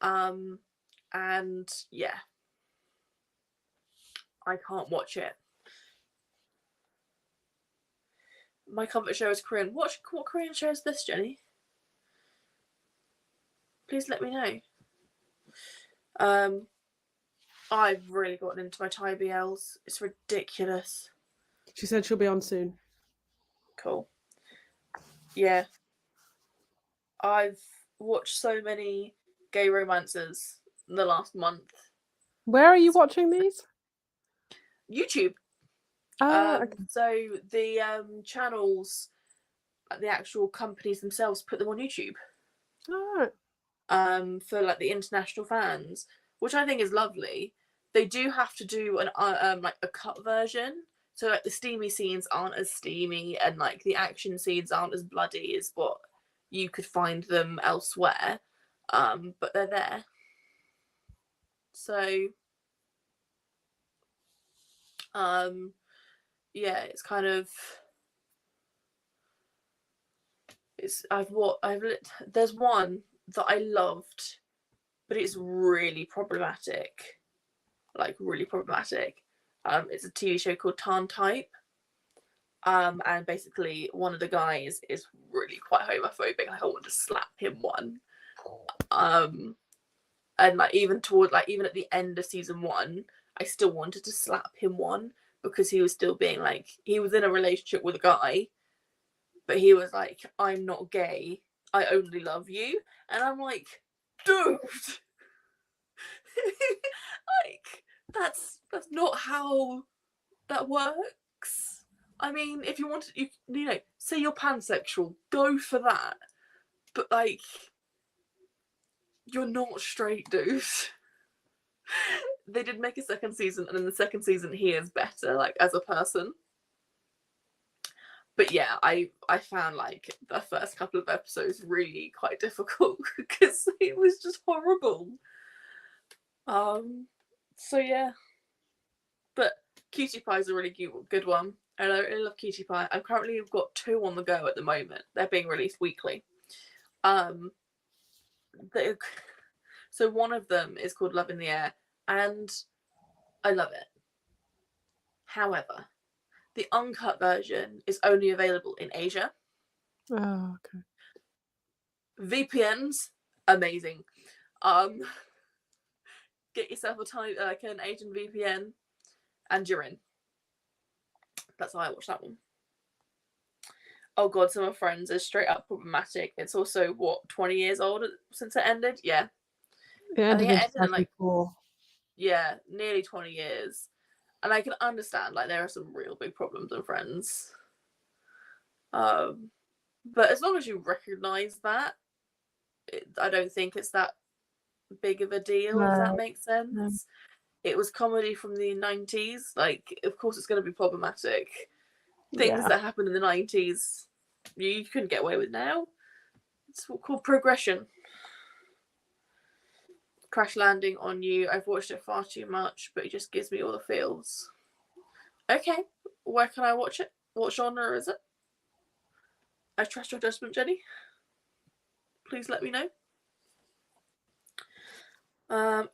Speaker 1: And yeah, I can't watch it. My comfort show is Korean. What Korean show is this, Jenny? Please let me know. I've really gotten into my Thai BLs. It's ridiculous.
Speaker 2: She said she'll be on soon.
Speaker 1: Cool. Yeah. I've watched so many gay romances in the last month.
Speaker 2: Where are you watching these?
Speaker 1: YouTube.
Speaker 2: Okay.
Speaker 1: So the channels, like the actual companies themselves, put them on YouTube.
Speaker 2: Oh.
Speaker 1: For, like, the international fans, which I think is lovely. They do have to do an like a cut version, so, like, the steamy scenes aren't as steamy, and, like, the action scenes aren't as bloody as what you could find them elsewhere. But they're there. So yeah, it's kind of, there's one that I loved, but it's really problematic. Like, really problematic. It's a TV show called Tarn Type. And basically one of the guys is really quite homophobic. Like, I want to slap him one. And, like, even at the end of season 1, I still wanted to slap him one, because he was still being like, he was in a relationship with a guy, but he was like, I'm not gay, I only love you. And I'm like, dude, like, that's not how that works. I mean, if you want to, you know, say you're pansexual, go for that. But, like, you're not straight, dude. They did make a second season, and in the second season he is better, like, as a person. But yeah, I found, like, the first couple of episodes really quite difficult because it was just horrible. So yeah. But Cutie Pie is a really good one. And I really love Cutie Pie. I've currently got 2 on the go at the moment. They're being released weekly. So one of them is called Love in the Air, and I love it. However, the uncut version is only available in Asia.
Speaker 2: Oh, okay.
Speaker 1: VPNs, amazing. Get yourself an Asian VPN, and you're in. That's how I watch that one. Oh god, some of Friends is straight up problematic. It's also what 20 years old since it ended. Yeah,
Speaker 2: It
Speaker 1: I think
Speaker 2: ended
Speaker 1: it
Speaker 2: in
Speaker 1: ended in like
Speaker 2: 2004.
Speaker 1: nearly 20 years, and I can understand like there are some real big problems in Friends. But as long as you recognize that, I don't think it's that big of a deal. If that
Speaker 2: No,
Speaker 1: makes
Speaker 2: no.
Speaker 1: sense. It was comedy from the 90s. Like, of course, it's going to be problematic. Things
Speaker 2: Yeah.
Speaker 1: that happened in the 90s, you couldn't get away with now. It's called progression. Crash Landing on You. I've watched it far too much, but it just gives me all the feels. Okay, where can I watch it? What genre is it? I trust your judgment, Jenny. Please let me know.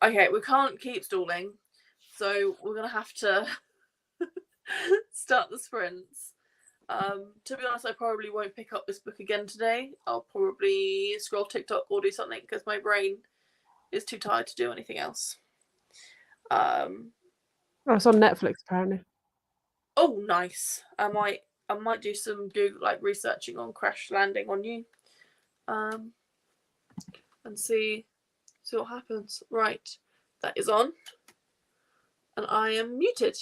Speaker 1: Okay, we can't keep stalling, so we're gonna have to start the sprints. To be honest, I probably won't pick up this book again today. I'll probably scroll TikTok or do something because my brain is too tired to do anything else.
Speaker 2: Oh, it's on Netflix apparently.
Speaker 1: Oh, nice. I might do some Google like researching on Crash Landing on You, and see what happens. Right, that is on, and I am muted.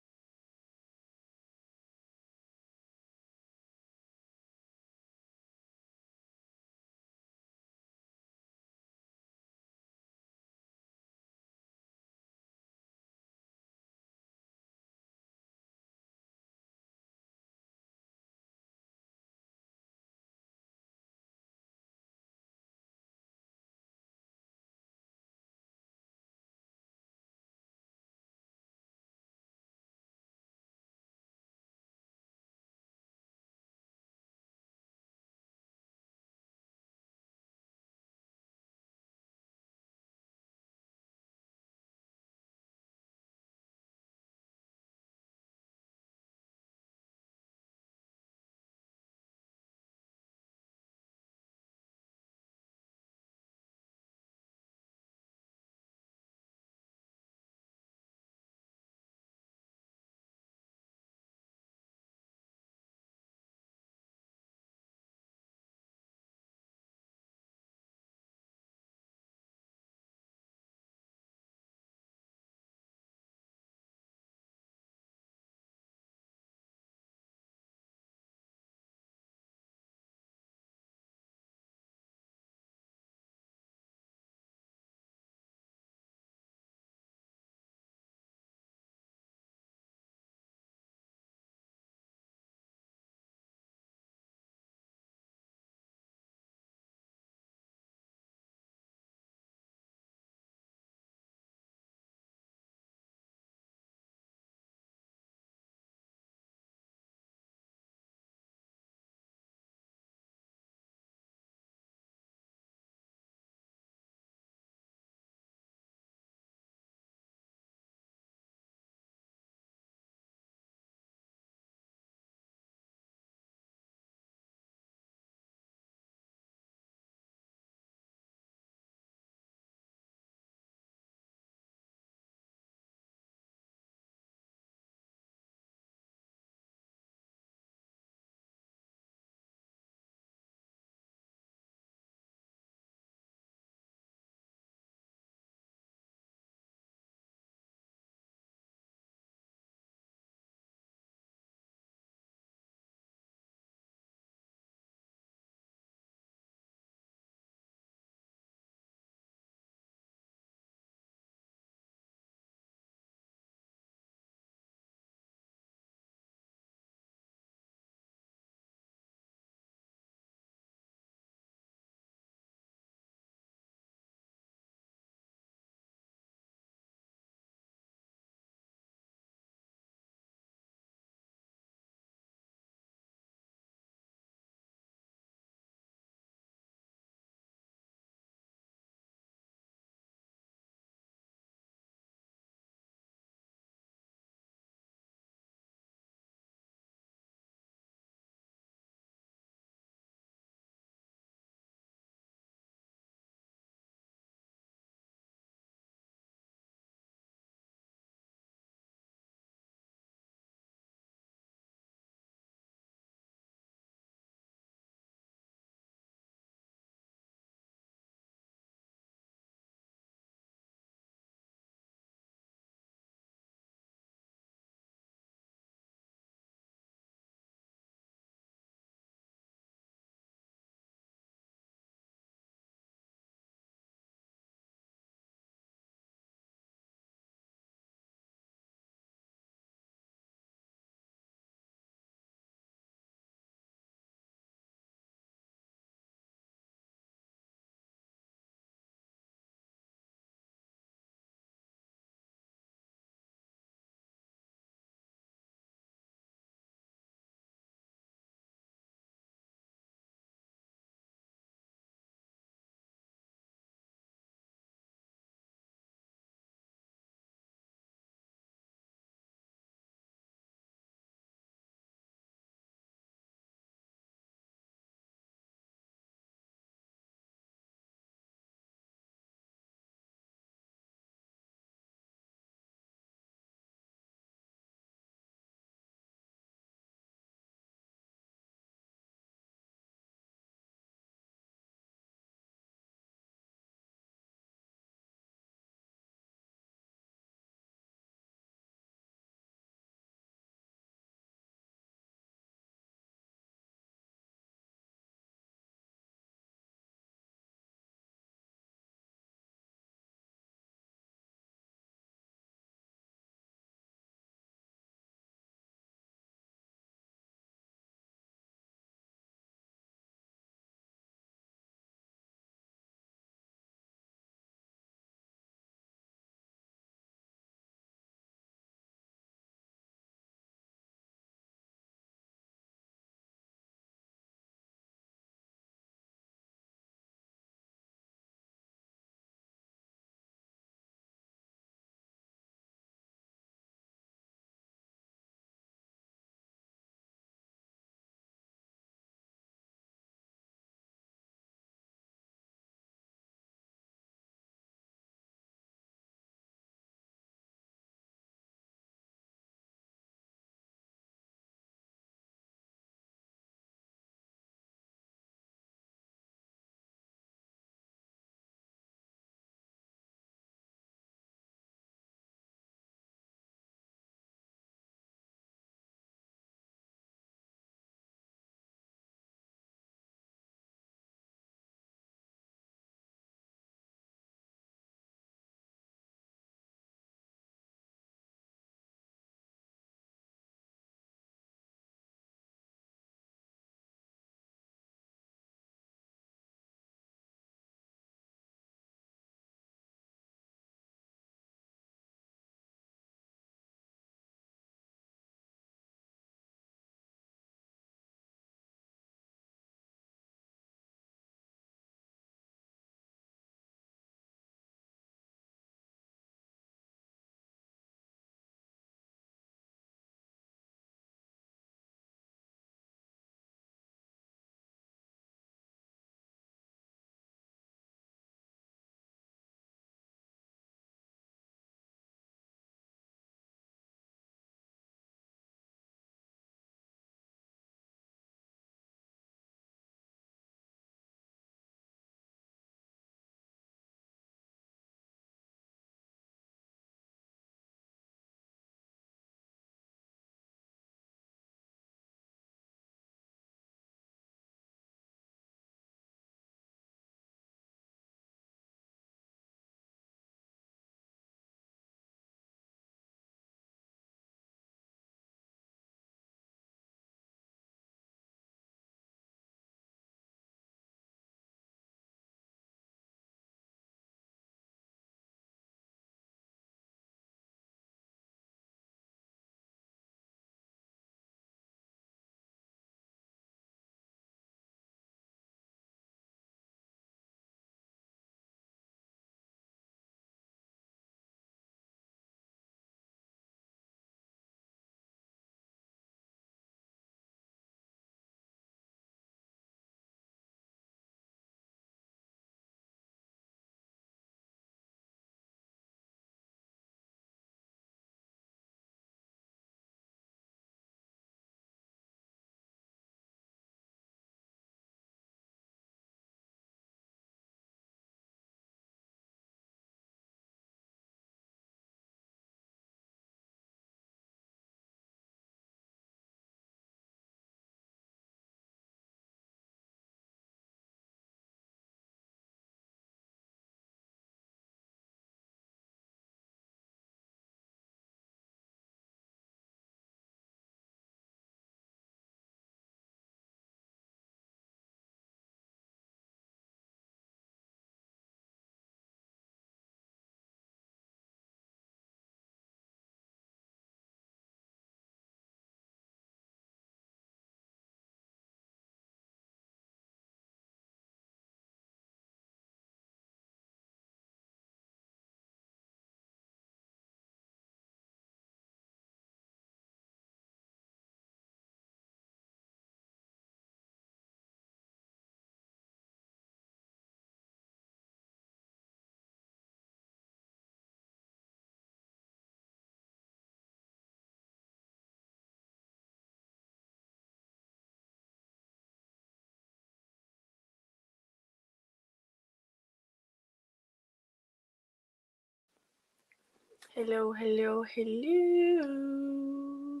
Speaker 1: Hello, hello, hello.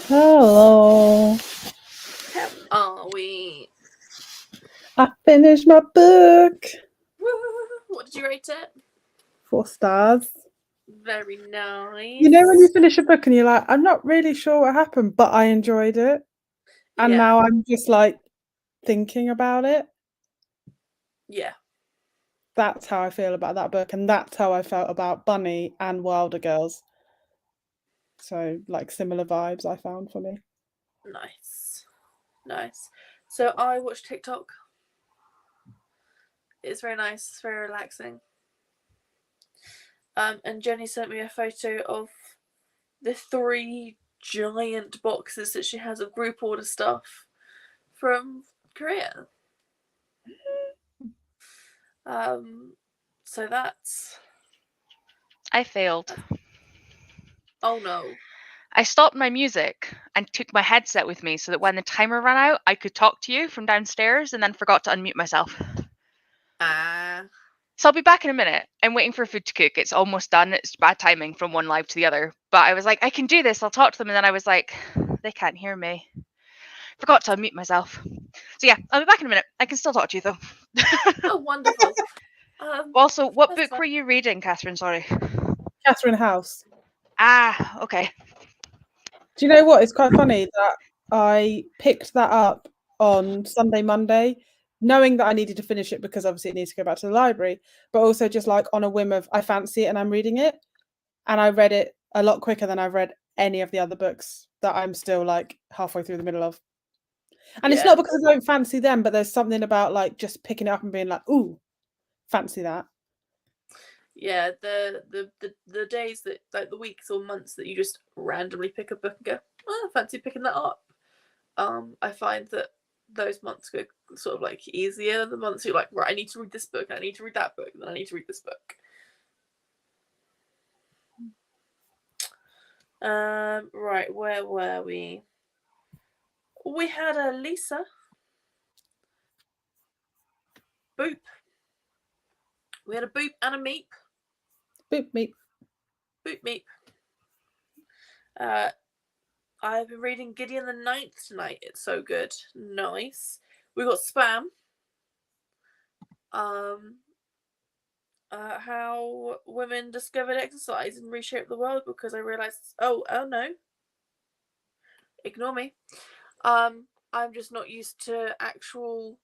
Speaker 2: Hello.
Speaker 1: How are we?
Speaker 2: I finished my book.
Speaker 1: Woo! What did you rate it?
Speaker 2: 4 stars.
Speaker 1: Very nice.
Speaker 2: You know when you finish a book and you're like, I'm not really sure what happened, but I enjoyed it. And
Speaker 1: Yeah.
Speaker 2: now I'm just like thinking about it.
Speaker 1: Yeah.
Speaker 2: That's how I feel about that book. And that's how I felt about Bunny and Wilder Girls. So like similar vibes I found for me.
Speaker 1: Nice. Nice. So I watched TikTok. It's very nice. It's very relaxing. And Jenny sent me a photo of the 3 giant boxes that she has of group order stuff from Korea. So that's...
Speaker 3: I failed.
Speaker 1: Oh no.
Speaker 3: I stopped my music and took my headset with me so that when the timer ran out, I could talk to you from downstairs and then forgot to unmute myself. So I'll be back in a minute. I'm waiting for food to cook. It's almost done. It's bad timing from one live to the other. But I was like, I can do this. I'll talk to them. And then I was like, they can't hear me. Forgot to unmute myself. So yeah, I'll be back in a minute. I can still talk to you though.
Speaker 1: Oh, wonderful.
Speaker 3: Also, what
Speaker 1: That's
Speaker 3: book
Speaker 1: fine.
Speaker 3: were you reading, Catherine? Sorry.
Speaker 2: Catherine House.
Speaker 3: Ah, okay.
Speaker 2: Do you know what? It's quite funny that I picked that up on Sunday, Monday, knowing that I needed to finish it because obviously it needs to go back to the library, but also just like on a whim of I fancy it and I'm reading it. And I read it a lot quicker than I've read any of the other books that I'm still like halfway through the middle of. And it's
Speaker 1: Yeah.
Speaker 2: not because I don't fancy them, but there's something about like just picking it up and being like, ooh, fancy that.
Speaker 1: Yeah, the days that, like the weeks or months that you just randomly pick a book and go, oh, I fancy picking that up. I find that those months go sort of like easier than the months you're like, right, I need to read this book, and I need to read that book, and then I need to read this book. Right, where were we? We had a Lisa. Boop. We had a Boop and a Meep.
Speaker 2: Boop meep.
Speaker 1: Boop Meep. I've been reading Gideon the Ninth tonight. It's so good. Nice. We got Spam. How women discovered exercise and reshaped the world, because I realized, oh no, ignore me. I'm just not used to actual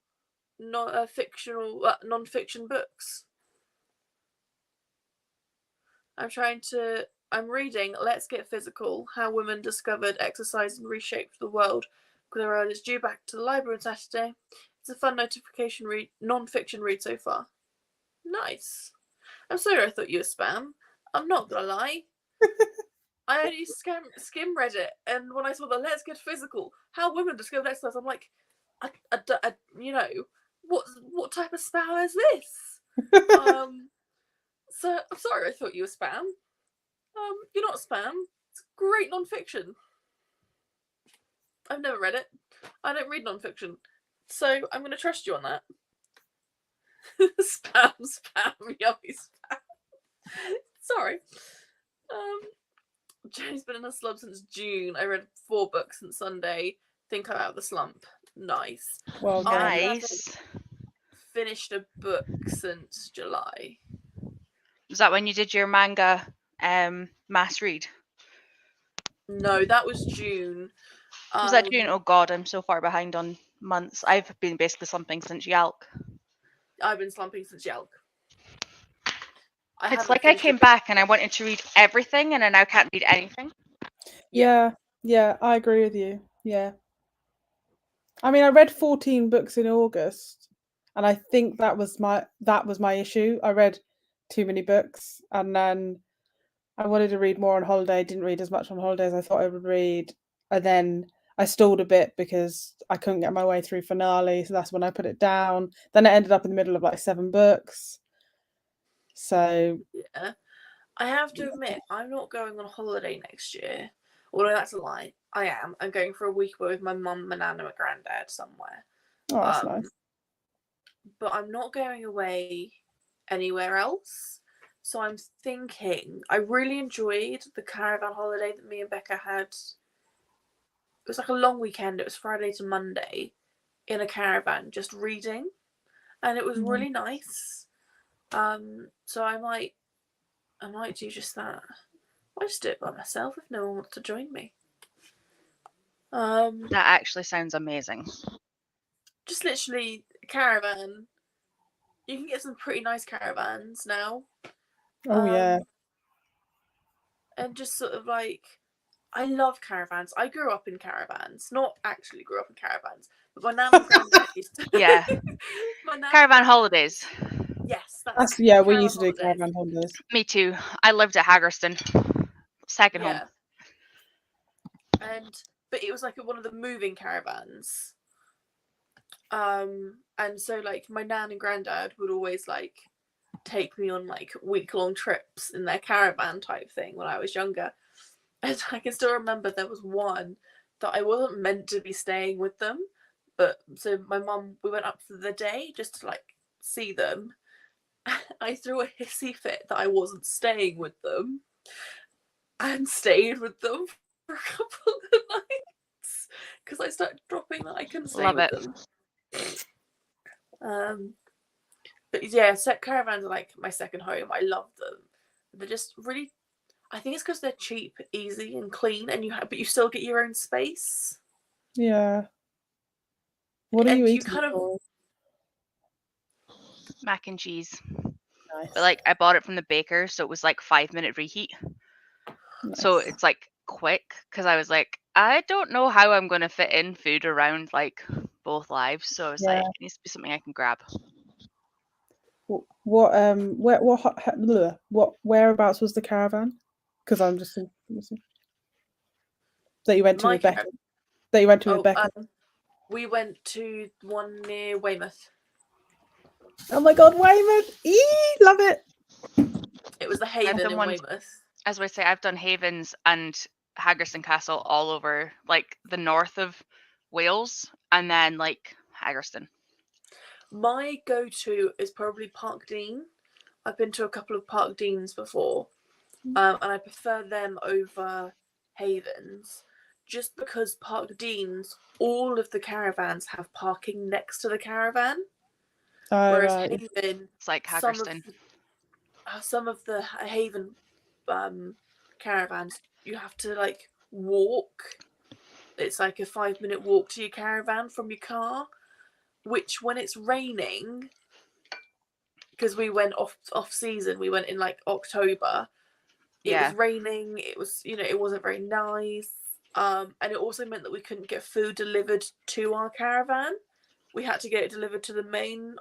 Speaker 1: non-fiction books. I'm reading Let's Get Physical, How Women Discovered Exercise and Reshaped the World, because I realized it's due back to the library on Saturday. It's a fun non-fiction read so far. Nice. I'm sorry I thought you were spam. I'm not gonna lie. I only skim read it, and when I saw the Let's Get Physical, How Women Discovered Exercise, I'm like, you know, what type of spam is this? So I'm sorry I thought you were spam. You're not spam. It's great non-fiction. I've never read it. I don't read non-fiction, so I'm gonna trust you on that. spam, yummy spam. Sorry. Jenny's been in a slump since June. I read 4 books since Sunday. Think I'm out of the slump. Nice.
Speaker 2: Well done.
Speaker 3: Nice.
Speaker 1: Finished a book since July.
Speaker 3: Was that when you did your manga mass read?
Speaker 1: No, that was June.
Speaker 3: Was that June? Oh god, I'm so far behind on months. I've been basically slumping since Yalk.
Speaker 1: I've been slumping since Yalk.
Speaker 3: It's like I came back and I wanted to read everything and I now can't read anything.
Speaker 2: Yeah, I agree with you. Yeah. I mean, I read 14 books in August, and I think that was my issue. I read too many books, and then I wanted to read more on holiday. Didn't read as much on holiday as I thought I would read, and then I stalled a bit because I couldn't get my way through finale, so that's when I put it down. Then I ended up in the middle of like 7 books. So
Speaker 1: yeah, I have to admit, I'm not going on holiday next year. Although that's a lie. I am. I'm going for a week with my mum, my nan, and my granddad somewhere.
Speaker 2: oh, that's nice.
Speaker 1: But I'm not going away anywhere else. So I'm thinking, I really enjoyed the caravan holiday that me and Becca had. It was like a long weekend. It was Friday to Monday in a caravan, just reading, and it was
Speaker 2: Mhm.
Speaker 1: really nice. So I might do just that. I just do it by myself if no one wants to join me.
Speaker 3: That actually sounds amazing.
Speaker 1: Just literally a caravan. You can get some pretty nice caravans now.
Speaker 2: Oh yeah.
Speaker 1: And just sort of like, I love caravans. I grew up in caravans. Not actually grew up in caravans, but my nan and granddad used to.
Speaker 3: Yeah.
Speaker 1: My nan
Speaker 3: Caravan
Speaker 1: and
Speaker 3: holidays.
Speaker 1: yes,
Speaker 2: That's yeah. We
Speaker 1: caravan
Speaker 2: used to do
Speaker 1: holidays.
Speaker 2: caravan holidays.
Speaker 3: Me too. I lived at Haggerston. Second home.
Speaker 1: Yeah. But it was like one of the moving caravans. And so like my nan and granddad would always like take me on like week-long trips in their caravan type thing when I was younger. And I can still remember there was one that I wasn't meant to be staying with them, but so my mum, we went up for the day just to like see them. I threw a hissy fit that I wasn't staying with them and stayed with them for a couple of nights because I started dropping that I couldn't stay
Speaker 3: Love
Speaker 1: with
Speaker 3: it.
Speaker 1: them. But yeah, set caravans are like my second home. I love them. They're just really. I think it's because they're cheap, easy, and clean, and but you still get your own space.
Speaker 2: Yeah. What are
Speaker 1: And
Speaker 2: you
Speaker 1: you
Speaker 2: eating
Speaker 1: kind of
Speaker 2: for?
Speaker 3: Mac and cheese.
Speaker 2: Nice.
Speaker 3: But like I bought it from the baker, so it was like 5-minute reheat. So
Speaker 2: Nice.
Speaker 3: it's like quick because I was like, I don't know how I'm going to fit in food around like both lives. So I was like,
Speaker 2: Yeah.
Speaker 3: it needs to be something I can grab.
Speaker 2: What whereabouts was the caravan? Because I'm just that you went to
Speaker 1: my
Speaker 2: with Becca. That you went to with Becca.
Speaker 1: we went to one near Weymouth.
Speaker 2: Oh my god, Weymouth! Love it.
Speaker 1: It was the Haven
Speaker 3: done
Speaker 1: in
Speaker 3: one-
Speaker 1: Weymouth.
Speaker 3: As I say, I've done Havens and Haggerston Castle all over like the north of Wales and then like Haggerston.
Speaker 1: My go-to is probably Parkdean. I've been to a couple of Parkdeans before, and I prefer them over Havens, just because Parkdeans, all of the caravans have parking next to the caravan,
Speaker 2: Oh,
Speaker 1: whereas
Speaker 2: right.
Speaker 1: Haven,
Speaker 3: It's like
Speaker 1: some of the Haven caravans, you have to like walk. It's like a 5-minute walk to your caravan from your car, which when it's raining, because we went off season, we went in like October. It was raining. It was, it wasn't very nice. And it also meant that we couldn't get food delivered to our caravan. We had to get it delivered to the main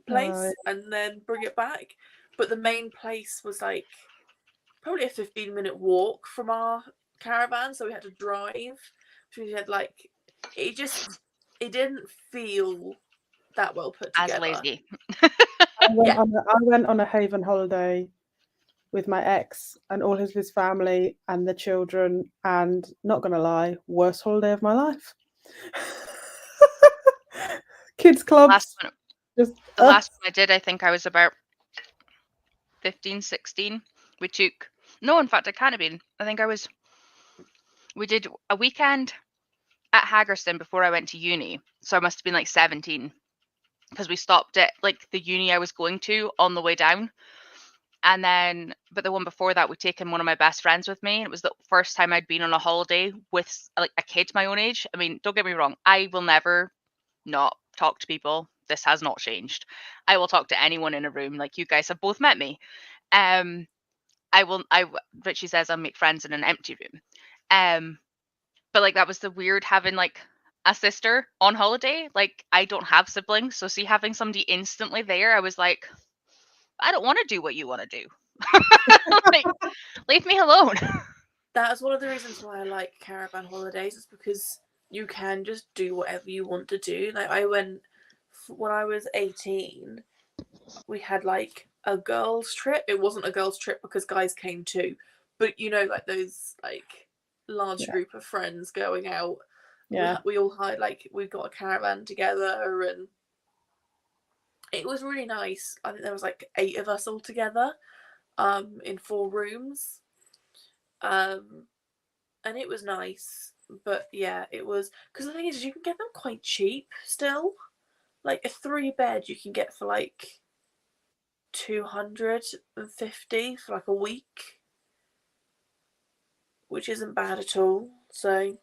Speaker 1: place and then bring it back. But the main place was like probably a 15-minute walk from our caravan, so we had to drive. So we had like it didn't feel that well put
Speaker 3: as
Speaker 1: together.
Speaker 3: lazy.
Speaker 2: I went on a Haven holiday with my ex and all of his family and the children, and not gonna lie, worst holiday of my life. Kids clubs.
Speaker 3: The last one I did, I think I was about 15, 16. We took in fact I can't have been. I think we did a weekend at Haggerston before I went to uni. So I must have been like 17 because we stopped at like the uni I was going to on the way down. And then, but the one before that, we'd taken one of my best friends with me. And it was the first time I'd been on a holiday with like a kid my own age. I mean, don't get me wrong. I will never not talk to people. This has not changed. I will talk to anyone in a room. Like you guys have both met me. Richie says I'll make friends in an empty room. But like that was the weird having like a sister on holiday. Like I don't have siblings. So see having somebody instantly there, I was like, I don't want to do what you want to do. Like, leave me alone.
Speaker 1: That's one of the reasons why I like caravan holidays, is because you can just do whatever you want to do. Like I went when I was 18, we had like a girls' trip. It wasn't a girls' trip because guys came too, but like those like large group of friends going out.
Speaker 2: Yeah.
Speaker 1: We all had like we got a caravan together, and It was really nice. I think there was like 8 of us all together, in 4 rooms. And it was nice. But yeah, it was, because the thing is you can get them quite cheap still. Like a 3-bed you can get for like 250 for like a week, which isn't bad at all. So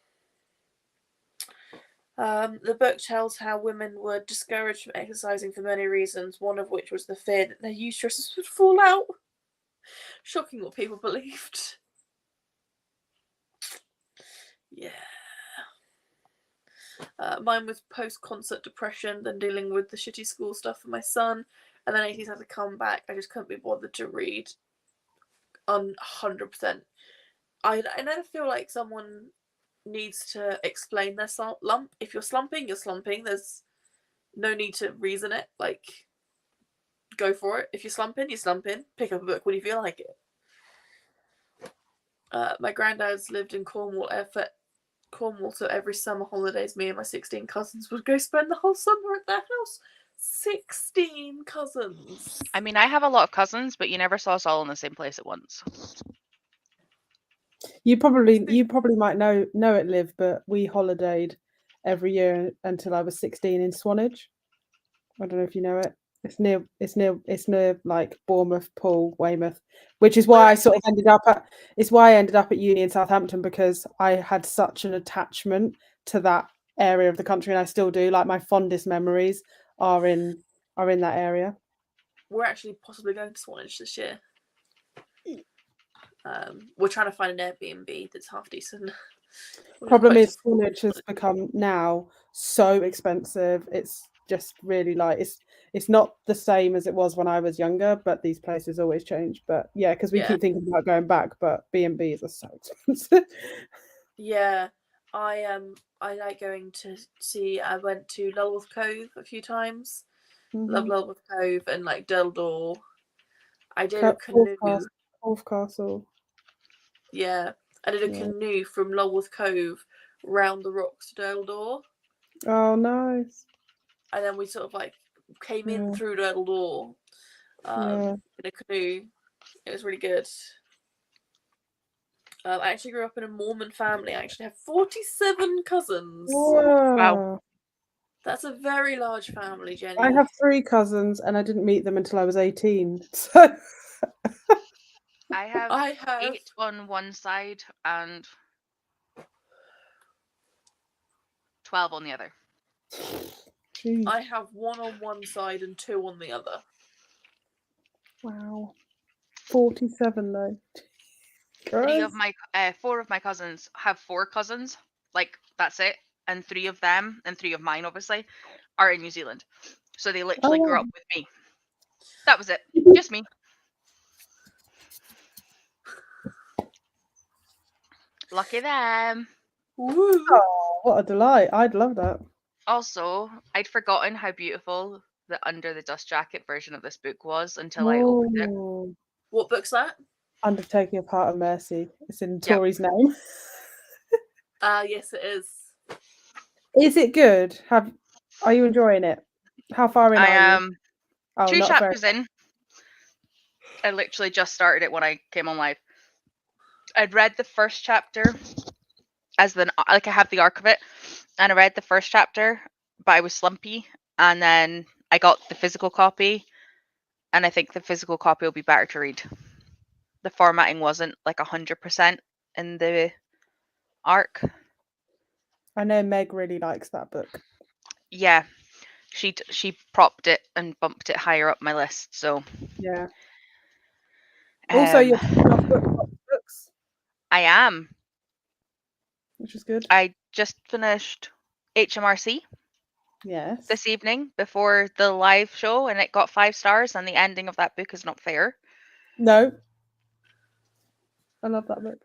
Speaker 1: the book tells how women were discouraged from exercising for many reasons, one of which was the fear that their uteruses would fall out. Shocking what people believed. Yeah. Mine was post-concert depression, then dealing with the shitty school stuff for my son, and then 80s had to come back. I just couldn't be bothered to read 100%. I never feel like someone needs to explain their slump. If you're slumping, you're slumping. There's no need to reason it. Like, go for it. If you're slumping, you're slumping. Pick up a book when you feel like it. My granddad's lived in Cornwall, so every summer holidays, me and my 16 cousins would go spend the whole summer at their house. 16 cousins.
Speaker 3: I mean, I have a lot of cousins, but you never saw us all in the same place at once.
Speaker 2: You probably might know it, Liv, but we holidayed every year until I was 16 in Swanage. I don't know if you know it. It's near like Bournemouth, Poole, Weymouth, which is why I sort of ended up at uni in Southampton, because I had such an attachment to that area of the country, and I still do. Like, my fondest memories are in that area.
Speaker 1: We're actually possibly going to Swanage this year. We're trying to find an Airbnb that's half decent.
Speaker 2: Problem is, Swanage has become now so expensive. It's just really like it's not the same as it was when I was younger, but these places always change. But yeah, because we keep thinking about going back, but B&Bs are so expensive.
Speaker 1: Yeah, I like going to see. I went to Lulworth Cove a few times. Love Lulworth Cove and like Deldor. I did a canoe.
Speaker 2: Corfe Castle.
Speaker 1: Yeah, I did a canoe from Lulworth Cove round the rocks to Deldor.
Speaker 2: Oh, nice.
Speaker 1: And then we sort of like came in through Deldor in a canoe. It was really good. I actually grew up in a Mormon family. I actually have 47 cousins.
Speaker 2: Wow.
Speaker 1: That's a very large family, Jenny.
Speaker 2: I have 3 cousins, and I didn't meet them until I was 18. So
Speaker 3: I have 8 on one side and 12 on the other.
Speaker 2: Jeez.
Speaker 1: I have 1 on one side and 2 on the other.
Speaker 2: Wow. 47 though.
Speaker 3: 4 of my cousins have 4 cousins. Like, that's it. And 3 of them, and 3 of mine, obviously, are in New Zealand. So they literally grew up with me. That was it. Just me. Lucky them.
Speaker 2: Woo. Oh, what a delight. I'd love that.
Speaker 3: Also, I'd forgotten how beautiful the Under the Dust Jacket version of this book was until I opened it.
Speaker 1: What book's that?
Speaker 2: Undertaking of Heart and Mercy. It's in Tori's name.
Speaker 1: Yes, it is.
Speaker 2: Is it good? Are you enjoying it? How far in
Speaker 3: I
Speaker 2: are
Speaker 3: am
Speaker 2: you?
Speaker 3: 2 chapters in. I literally just started it when I came on live. I'd read the first chapter I have the arc of it, and I read the first chapter, but I was slumpy, and then I got the physical copy, and I think the physical copy will be better to read. The formatting wasn't like 100% in the arc.
Speaker 2: I know Meg really likes that book.
Speaker 3: Yeah, she propped it and bumped it higher up my list. So
Speaker 2: yeah. Also, you're books.
Speaker 3: I am,
Speaker 2: which is good.
Speaker 3: I just finished HMRC.
Speaker 2: Yes.
Speaker 3: This evening before the live show, and it got 5 stars, and the ending of that book is not fair.
Speaker 2: No. I love that book.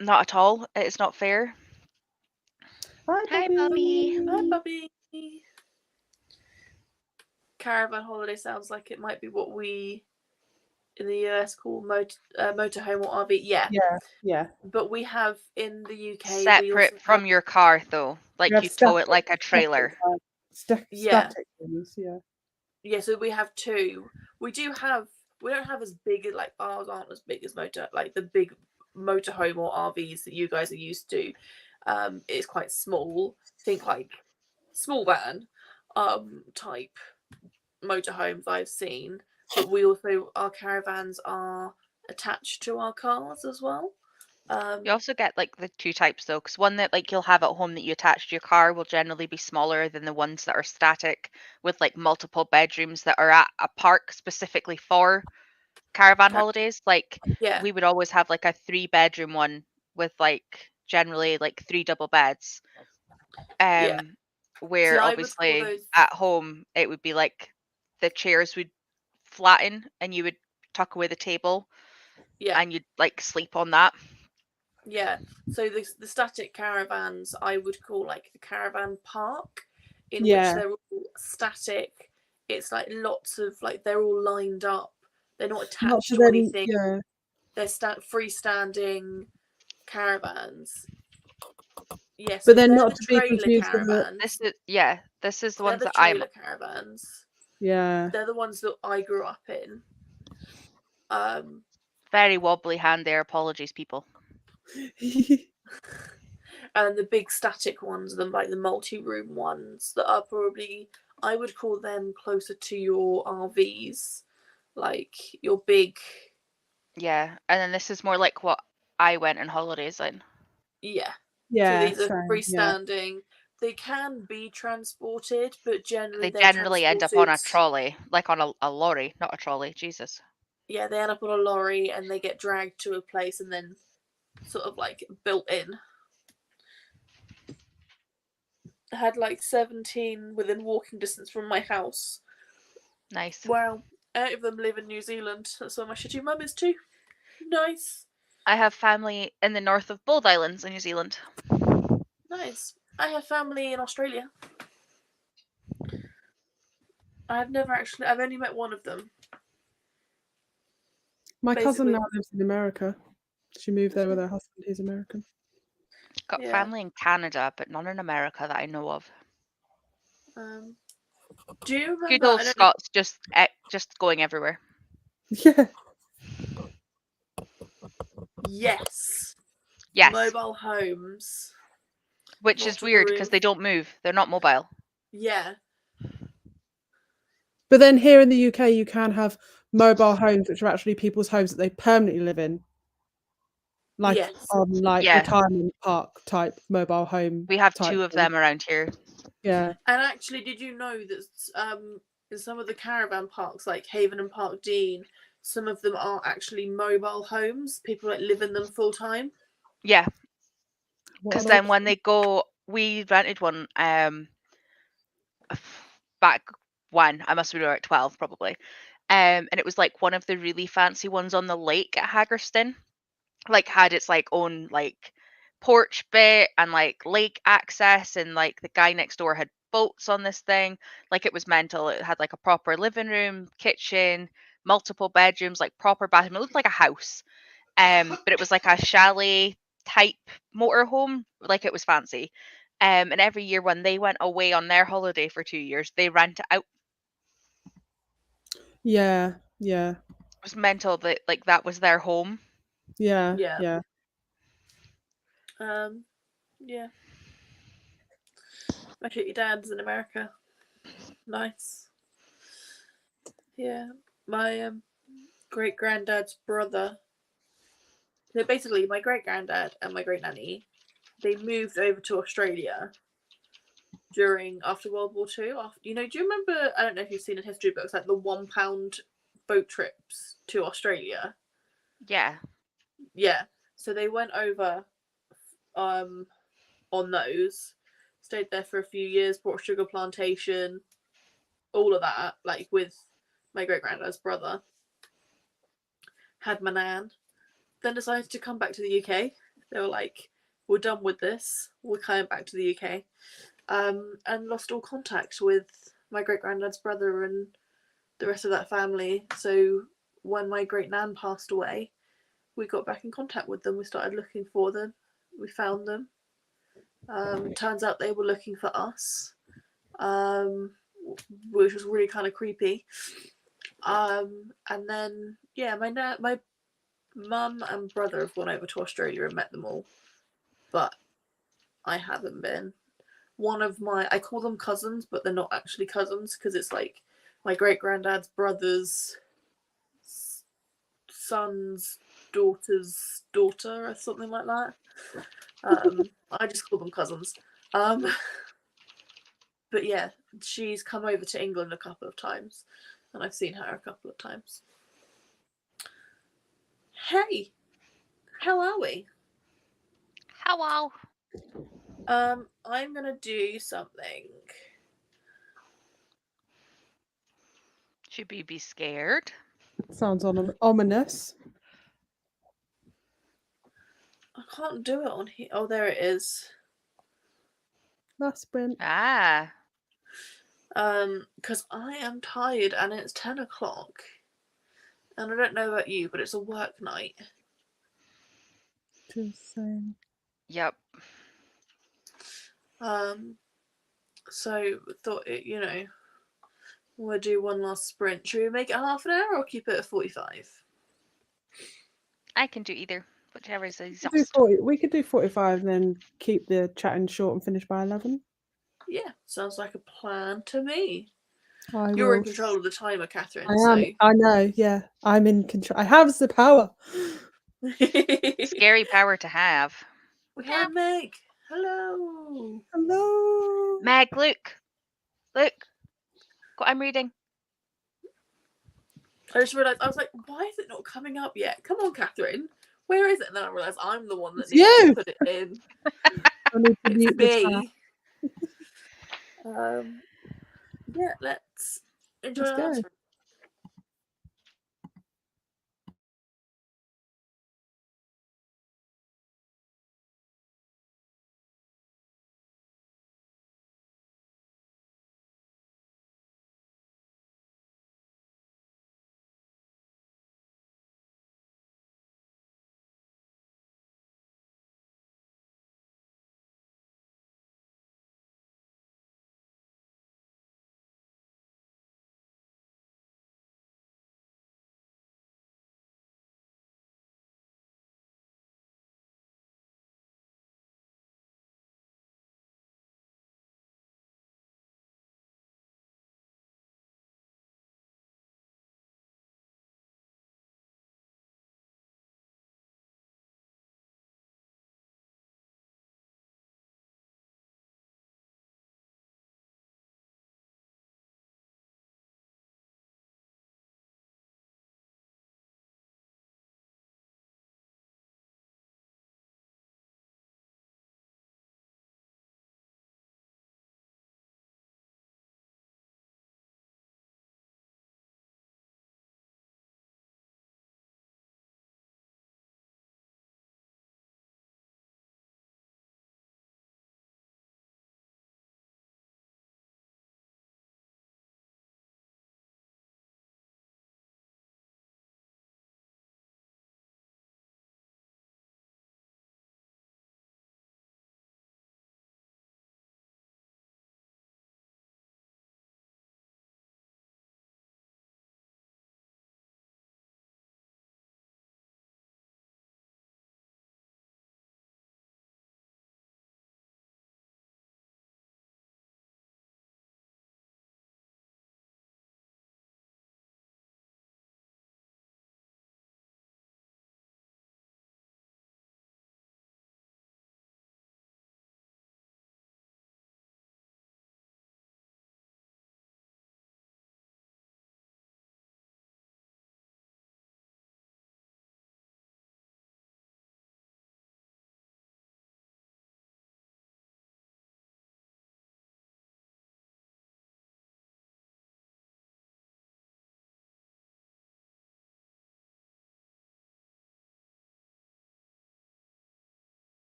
Speaker 3: Not at all. It is not fair.
Speaker 2: Hi, Bobby.
Speaker 1: Hi, Bobby. Caravan holiday sounds like it might be what we in the US call motorhome or RV.
Speaker 2: Yeah.
Speaker 1: But we have in the UK
Speaker 3: separate from your car, though. Like, you tow it like a trailer.
Speaker 2: Static ones, yeah.
Speaker 1: Yeah, so we have two. We don't have as big as, like, ours aren't as big as the big motorhome or RVs that you guys are used to. It's quite small. Think like small van type motorhomes I've seen. But our caravans are attached to our cars as well.
Speaker 3: You also get like the two types though, because one that like you'll have at home that you attach to your car will generally be smaller than the ones that are static with like multiple bedrooms that are at a park specifically for caravan holidays. Like
Speaker 1: Yeah.
Speaker 3: we would always have like a 3-bedroom one with like generally like 3 double beds.
Speaker 1: Yeah.
Speaker 3: Where
Speaker 1: See, I would call
Speaker 3: obviously
Speaker 1: those.
Speaker 3: at home it would be like the chairs would flatten and you would tuck away the table
Speaker 1: Yeah.
Speaker 3: and you'd like sleep on that.
Speaker 1: Yeah. So the static caravans I would call like a caravan park, in which
Speaker 2: Yeah.
Speaker 1: they're all static. It's like lots of like they're all lined up. They're not attached to anything.
Speaker 2: Yeah.
Speaker 1: They're freestanding caravans. Yes,
Speaker 2: But then
Speaker 1: they're
Speaker 2: not
Speaker 1: the
Speaker 2: to be
Speaker 1: trailer
Speaker 2: confused with the
Speaker 1: caravans.
Speaker 3: This is the
Speaker 1: They're
Speaker 3: ones
Speaker 1: the
Speaker 3: that I'm
Speaker 1: trailer caravans.
Speaker 2: yeah.
Speaker 1: They're the ones that I grew up in.
Speaker 3: very wobbly hand there. Apologies, people.
Speaker 1: And the big static ones, like the multi-room ones, that are probably, I would call them closer to your RVs, like your big.
Speaker 3: Yeah, and then this is more like what I went on holidays in.
Speaker 1: Yeah.
Speaker 2: Yeah.
Speaker 1: So these are
Speaker 2: same,
Speaker 1: freestanding. They can be transported, but generally
Speaker 3: They
Speaker 1: they're
Speaker 3: generally end up on a
Speaker 1: transported.
Speaker 3: trolley, like on a lorry, not a trolley. Jesus.
Speaker 1: Yeah, they end up on a lorry and they get dragged to a place and then sort of like built in. I had like 17 within walking distance from my house.
Speaker 3: Nice.
Speaker 1: Wow. 8 of them live in New Zealand. That's where my shitty mum is too. Nice.
Speaker 3: I have family in the north of both islands in New Zealand.
Speaker 1: Nice. I have family in Australia. I've only met one of them.
Speaker 2: My cousin
Speaker 1: Basically-
Speaker 2: now lives in America. She moved there with her husband. He's American.
Speaker 3: Got
Speaker 1: Yeah.
Speaker 3: family in Canada, but none in America that I know of.
Speaker 1: Do you remember?
Speaker 3: Good old Scots just going everywhere.
Speaker 2: Yeah.
Speaker 1: Yes.
Speaker 3: Yes,
Speaker 1: Mobile homes.
Speaker 3: which is weird because they don't move. They're not mobile.
Speaker 1: Yeah.
Speaker 2: But then here in the UK, you can have mobile homes, which are actually people's homes that they permanently live in, like
Speaker 1: Yes.
Speaker 3: Yeah.
Speaker 2: retirement park type mobile home.
Speaker 3: We have
Speaker 2: type
Speaker 3: 2 of
Speaker 2: thing.
Speaker 3: them around here.
Speaker 2: Yeah.
Speaker 1: And actually, did you know that in some of the caravan parks, like Haven and Park Dean, some of them are actually mobile homes. People like live in them full time.
Speaker 3: Yeah,
Speaker 2: What
Speaker 3: because
Speaker 2: an
Speaker 3: then
Speaker 2: option.
Speaker 3: when they go, we rented one back when I must have been about 12 probably, and it was like one of the really fancy ones on the lake at Haggerston, like had its like own like porch bit and like lake access, and like the guy next door had boats on this thing. Like it was mental. It had like a proper living room, kitchen, multiple bedrooms, like proper bathroom. It looked like a house. But it was like a chalet type motorhome, like it was fancy. And every year when they went away on their holiday for 2 years, they rent it out.
Speaker 2: Yeah. Yeah.
Speaker 3: It was mental that like that was their home.
Speaker 2: Yeah.
Speaker 1: Yeah.
Speaker 2: Yeah.
Speaker 1: Yeah. My shitty dad's in America. Nice. Yeah. My great granddad's brother. So basically, my great granddad and my great nanny, they moved over to Australia after World War II. Do you remember? I don't know if you've seen in history books, like the £1 boat trips to Australia.
Speaker 3: Yeah.
Speaker 1: Yeah. So they went over, on those, stayed there for a few years, bought a sugar plantation, all of that, like with my great granddad's brother. Had my nan. Then decided to come back to the UK. They were like, we're done with this. We're coming back to the UK. And lost all contact with my great granddad's brother and the rest of that family. So when my great nan passed away, we got back in contact with them. We started looking for them. We found them. Turns out they were looking for us. which was really kind of creepy. And then yeah, my mum and brother have gone over to Australia and met them all, but I haven't been. One of I call them cousins, but they're not actually cousins because it's like my great granddad's brother's son's daughter's daughter or something like that. I just call them cousins. But yeah, she's come over to England a couple of times, and I've seen her a couple of times. Hey, how are we?
Speaker 3: Hello.
Speaker 1: I'm gonna do something.
Speaker 3: Should we be scared?
Speaker 2: Sounds ominous.
Speaker 1: I can't do it on here. Oh, there it is.
Speaker 2: Last sprint.
Speaker 3: Ah.
Speaker 1: Because I am tired and it's 10 o'clock. And I don't know about you, but it's a work night.
Speaker 2: Just saying.
Speaker 3: Yep.
Speaker 1: So thought it, we'll do one last sprint. Should we make it half an hour or keep it at 45?
Speaker 3: I can do either. Whichever is
Speaker 2: We could
Speaker 3: exhaust.
Speaker 2: we could do 45 and then keep the chatting short and finish by 11.
Speaker 1: Yeah, sounds like a plan to me.
Speaker 2: I
Speaker 1: You're in
Speaker 2: will.
Speaker 1: control of the timer, Catherine.
Speaker 2: I am. I know. Yeah, I'm in control. I have the power.
Speaker 1: So.
Speaker 3: Scary power to have.
Speaker 1: We have Meg. Hello.
Speaker 2: Hello.
Speaker 3: Meg, look. Look. What I'm reading.
Speaker 1: I just realised, I was like, why is it not coming up yet? Come on, Catherine. Where is it? And then I realised I'm the one that
Speaker 2: It's
Speaker 1: needs
Speaker 2: you.
Speaker 1: to put it in.
Speaker 2: I need to mute
Speaker 1: It's
Speaker 2: the chat.
Speaker 1: me. Yeah, let's enjoy
Speaker 2: Let's
Speaker 1: our
Speaker 2: go.
Speaker 1: answer.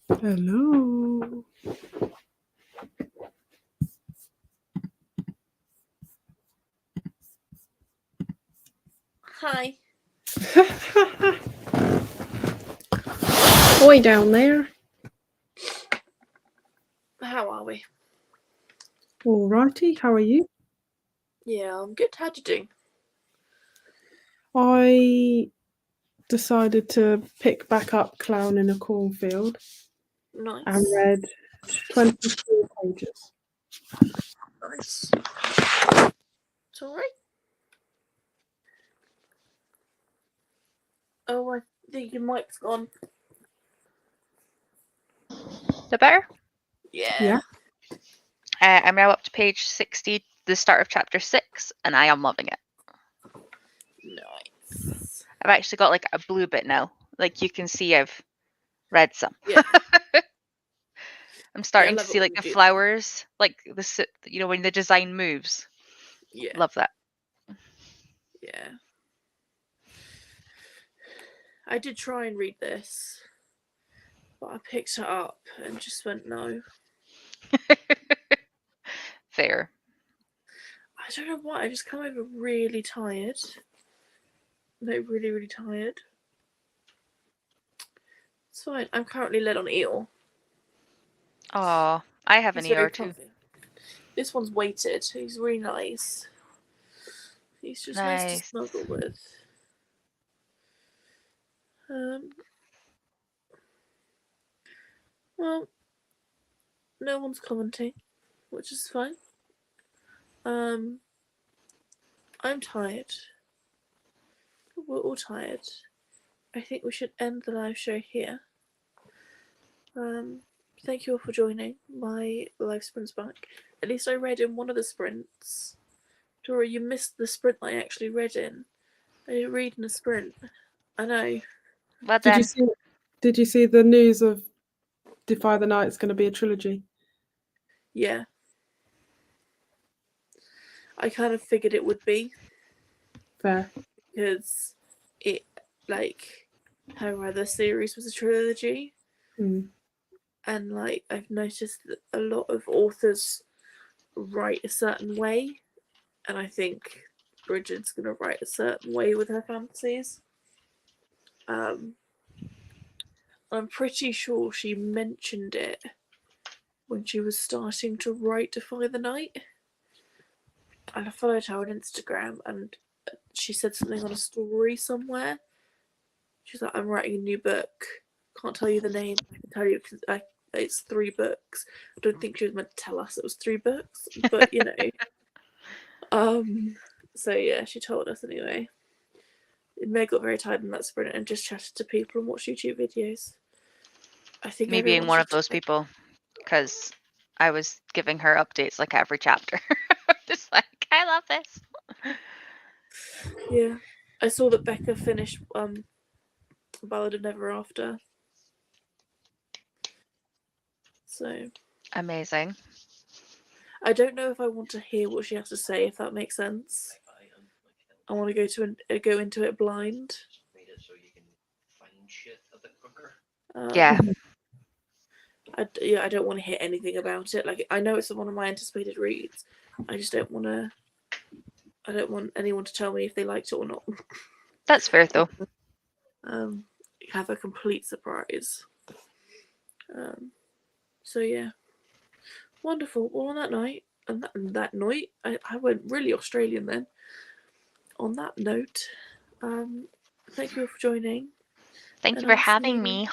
Speaker 2: Hello.
Speaker 1: Hi.
Speaker 2: Boy down there.
Speaker 1: How are we?
Speaker 2: Alrighty, how are you?
Speaker 1: Yeah, I'm good. How'd you do?
Speaker 2: I decided to pick back up Clown in a Cornfield
Speaker 1: Nice.
Speaker 2: and read 24 pages.
Speaker 1: Nice. It's alright. Oh, I think your mic's gone.
Speaker 3: The better?
Speaker 1: Yeah.
Speaker 3: I'm now up to page 60, the start of chapter 6, and I am loving it.
Speaker 1: Nice.
Speaker 3: I've actually got like a blue bit now. Like you can see I've read some.
Speaker 1: Yeah.
Speaker 3: I'm starting to
Speaker 1: love it
Speaker 3: see
Speaker 1: when
Speaker 3: like
Speaker 1: you
Speaker 3: the
Speaker 1: do that.
Speaker 3: flowers, like when the design moves.
Speaker 1: Yeah.
Speaker 3: Love that.
Speaker 1: Yeah. I did try and read this, but I picked it up and just went no.
Speaker 3: Fair.
Speaker 1: I don't know why. I just come over really tired. Like really, really tired. It's fine. I'm currently led on eel.
Speaker 3: Oh, I have an
Speaker 1: He's very
Speaker 3: ER too.
Speaker 1: comfy. This one's weighted. He's really nice. He's just nice to
Speaker 3: Nice.
Speaker 1: snuggle with. Well, no one's commenting, which is fine. I'm tired. We're all tired. I think we should end the live show here. Thank you all for joining my live sprints back. At least I read in one of the sprints. Dora, you missed the sprint I actually read in. I didn't read in a sprint. I know.
Speaker 3: Well
Speaker 2: Did
Speaker 3: done.
Speaker 2: you see the news of Defy the Night's going to be a trilogy?
Speaker 1: Yeah. I kind of figured it would be.
Speaker 2: Fair.
Speaker 1: Because it, like, her other series was a trilogy.
Speaker 2: Mm.
Speaker 1: And, like, I've noticed that a lot of authors write a certain way. And I think Bridget's going to write a certain way with her fantasies. I'm pretty sure she mentioned it when she was starting to write Defy the Night. And I followed her on Instagram, and she said something on a story somewhere. She's like, I'm writing a new book. Can't tell you the name. I can tell you because it's 3 books. I don't think she was meant to tell us it was 3 books, but you know. So yeah, she told us anyway. Meg got very tired in that sprint and just chatted to people and watched YouTube videos. I think
Speaker 3: Me being
Speaker 1: everyone
Speaker 3: one of
Speaker 1: should
Speaker 3: those people, because I was giving her updates like every chapter. Just like, I love this.
Speaker 1: Yeah, I saw that Becca finished Ballad of Never After. So
Speaker 3: Amazing.
Speaker 1: I don't know if I want to hear what she has to say, if that makes sense. I want to go into it blind.
Speaker 3: Yeah.
Speaker 1: I don't want to hear anything about it. Like, I know it's one of my anticipated reads. I just don't want to. I don't want anyone to tell me if they liked it or not.
Speaker 3: That's fair though.
Speaker 1: Have a complete surprise. So yeah, wonderful. Well, on that night, and that night, I went really Australian then. On that note, thank you all for joining.
Speaker 3: Thank you
Speaker 1: And
Speaker 3: for
Speaker 1: I'll see
Speaker 3: having
Speaker 1: you
Speaker 3: me.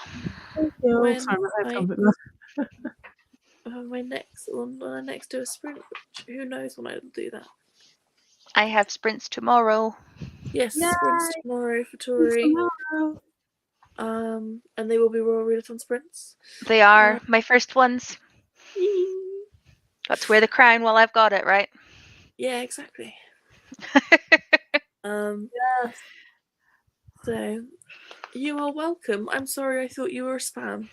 Speaker 1: when
Speaker 2: Sorry, my
Speaker 1: I-
Speaker 2: headphones are-
Speaker 1: when I next do a sprint, which who knows when I'll do that.
Speaker 3: I have sprints tomorrow.
Speaker 1: Yes,
Speaker 2: Yay!
Speaker 1: sprints tomorrow for Tori.
Speaker 2: Tomorrow.
Speaker 1: And they will be Royal Readathon sprints.
Speaker 3: They are my first ones.
Speaker 1: Yee.
Speaker 3: Got to wear the crown while I've got it, right?
Speaker 1: Yeah, exactly.
Speaker 2: Yes.
Speaker 1: So you are welcome. I'm sorry I thought you were a spam.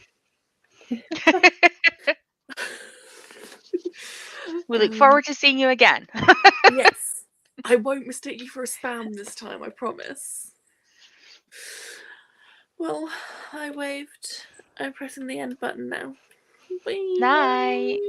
Speaker 3: We look forward to seeing you again.
Speaker 1: Yes. I won't mistake you for a spam this time, I promise. Well, I waved. I'm pressing the end button now. Bye.
Speaker 3: Night.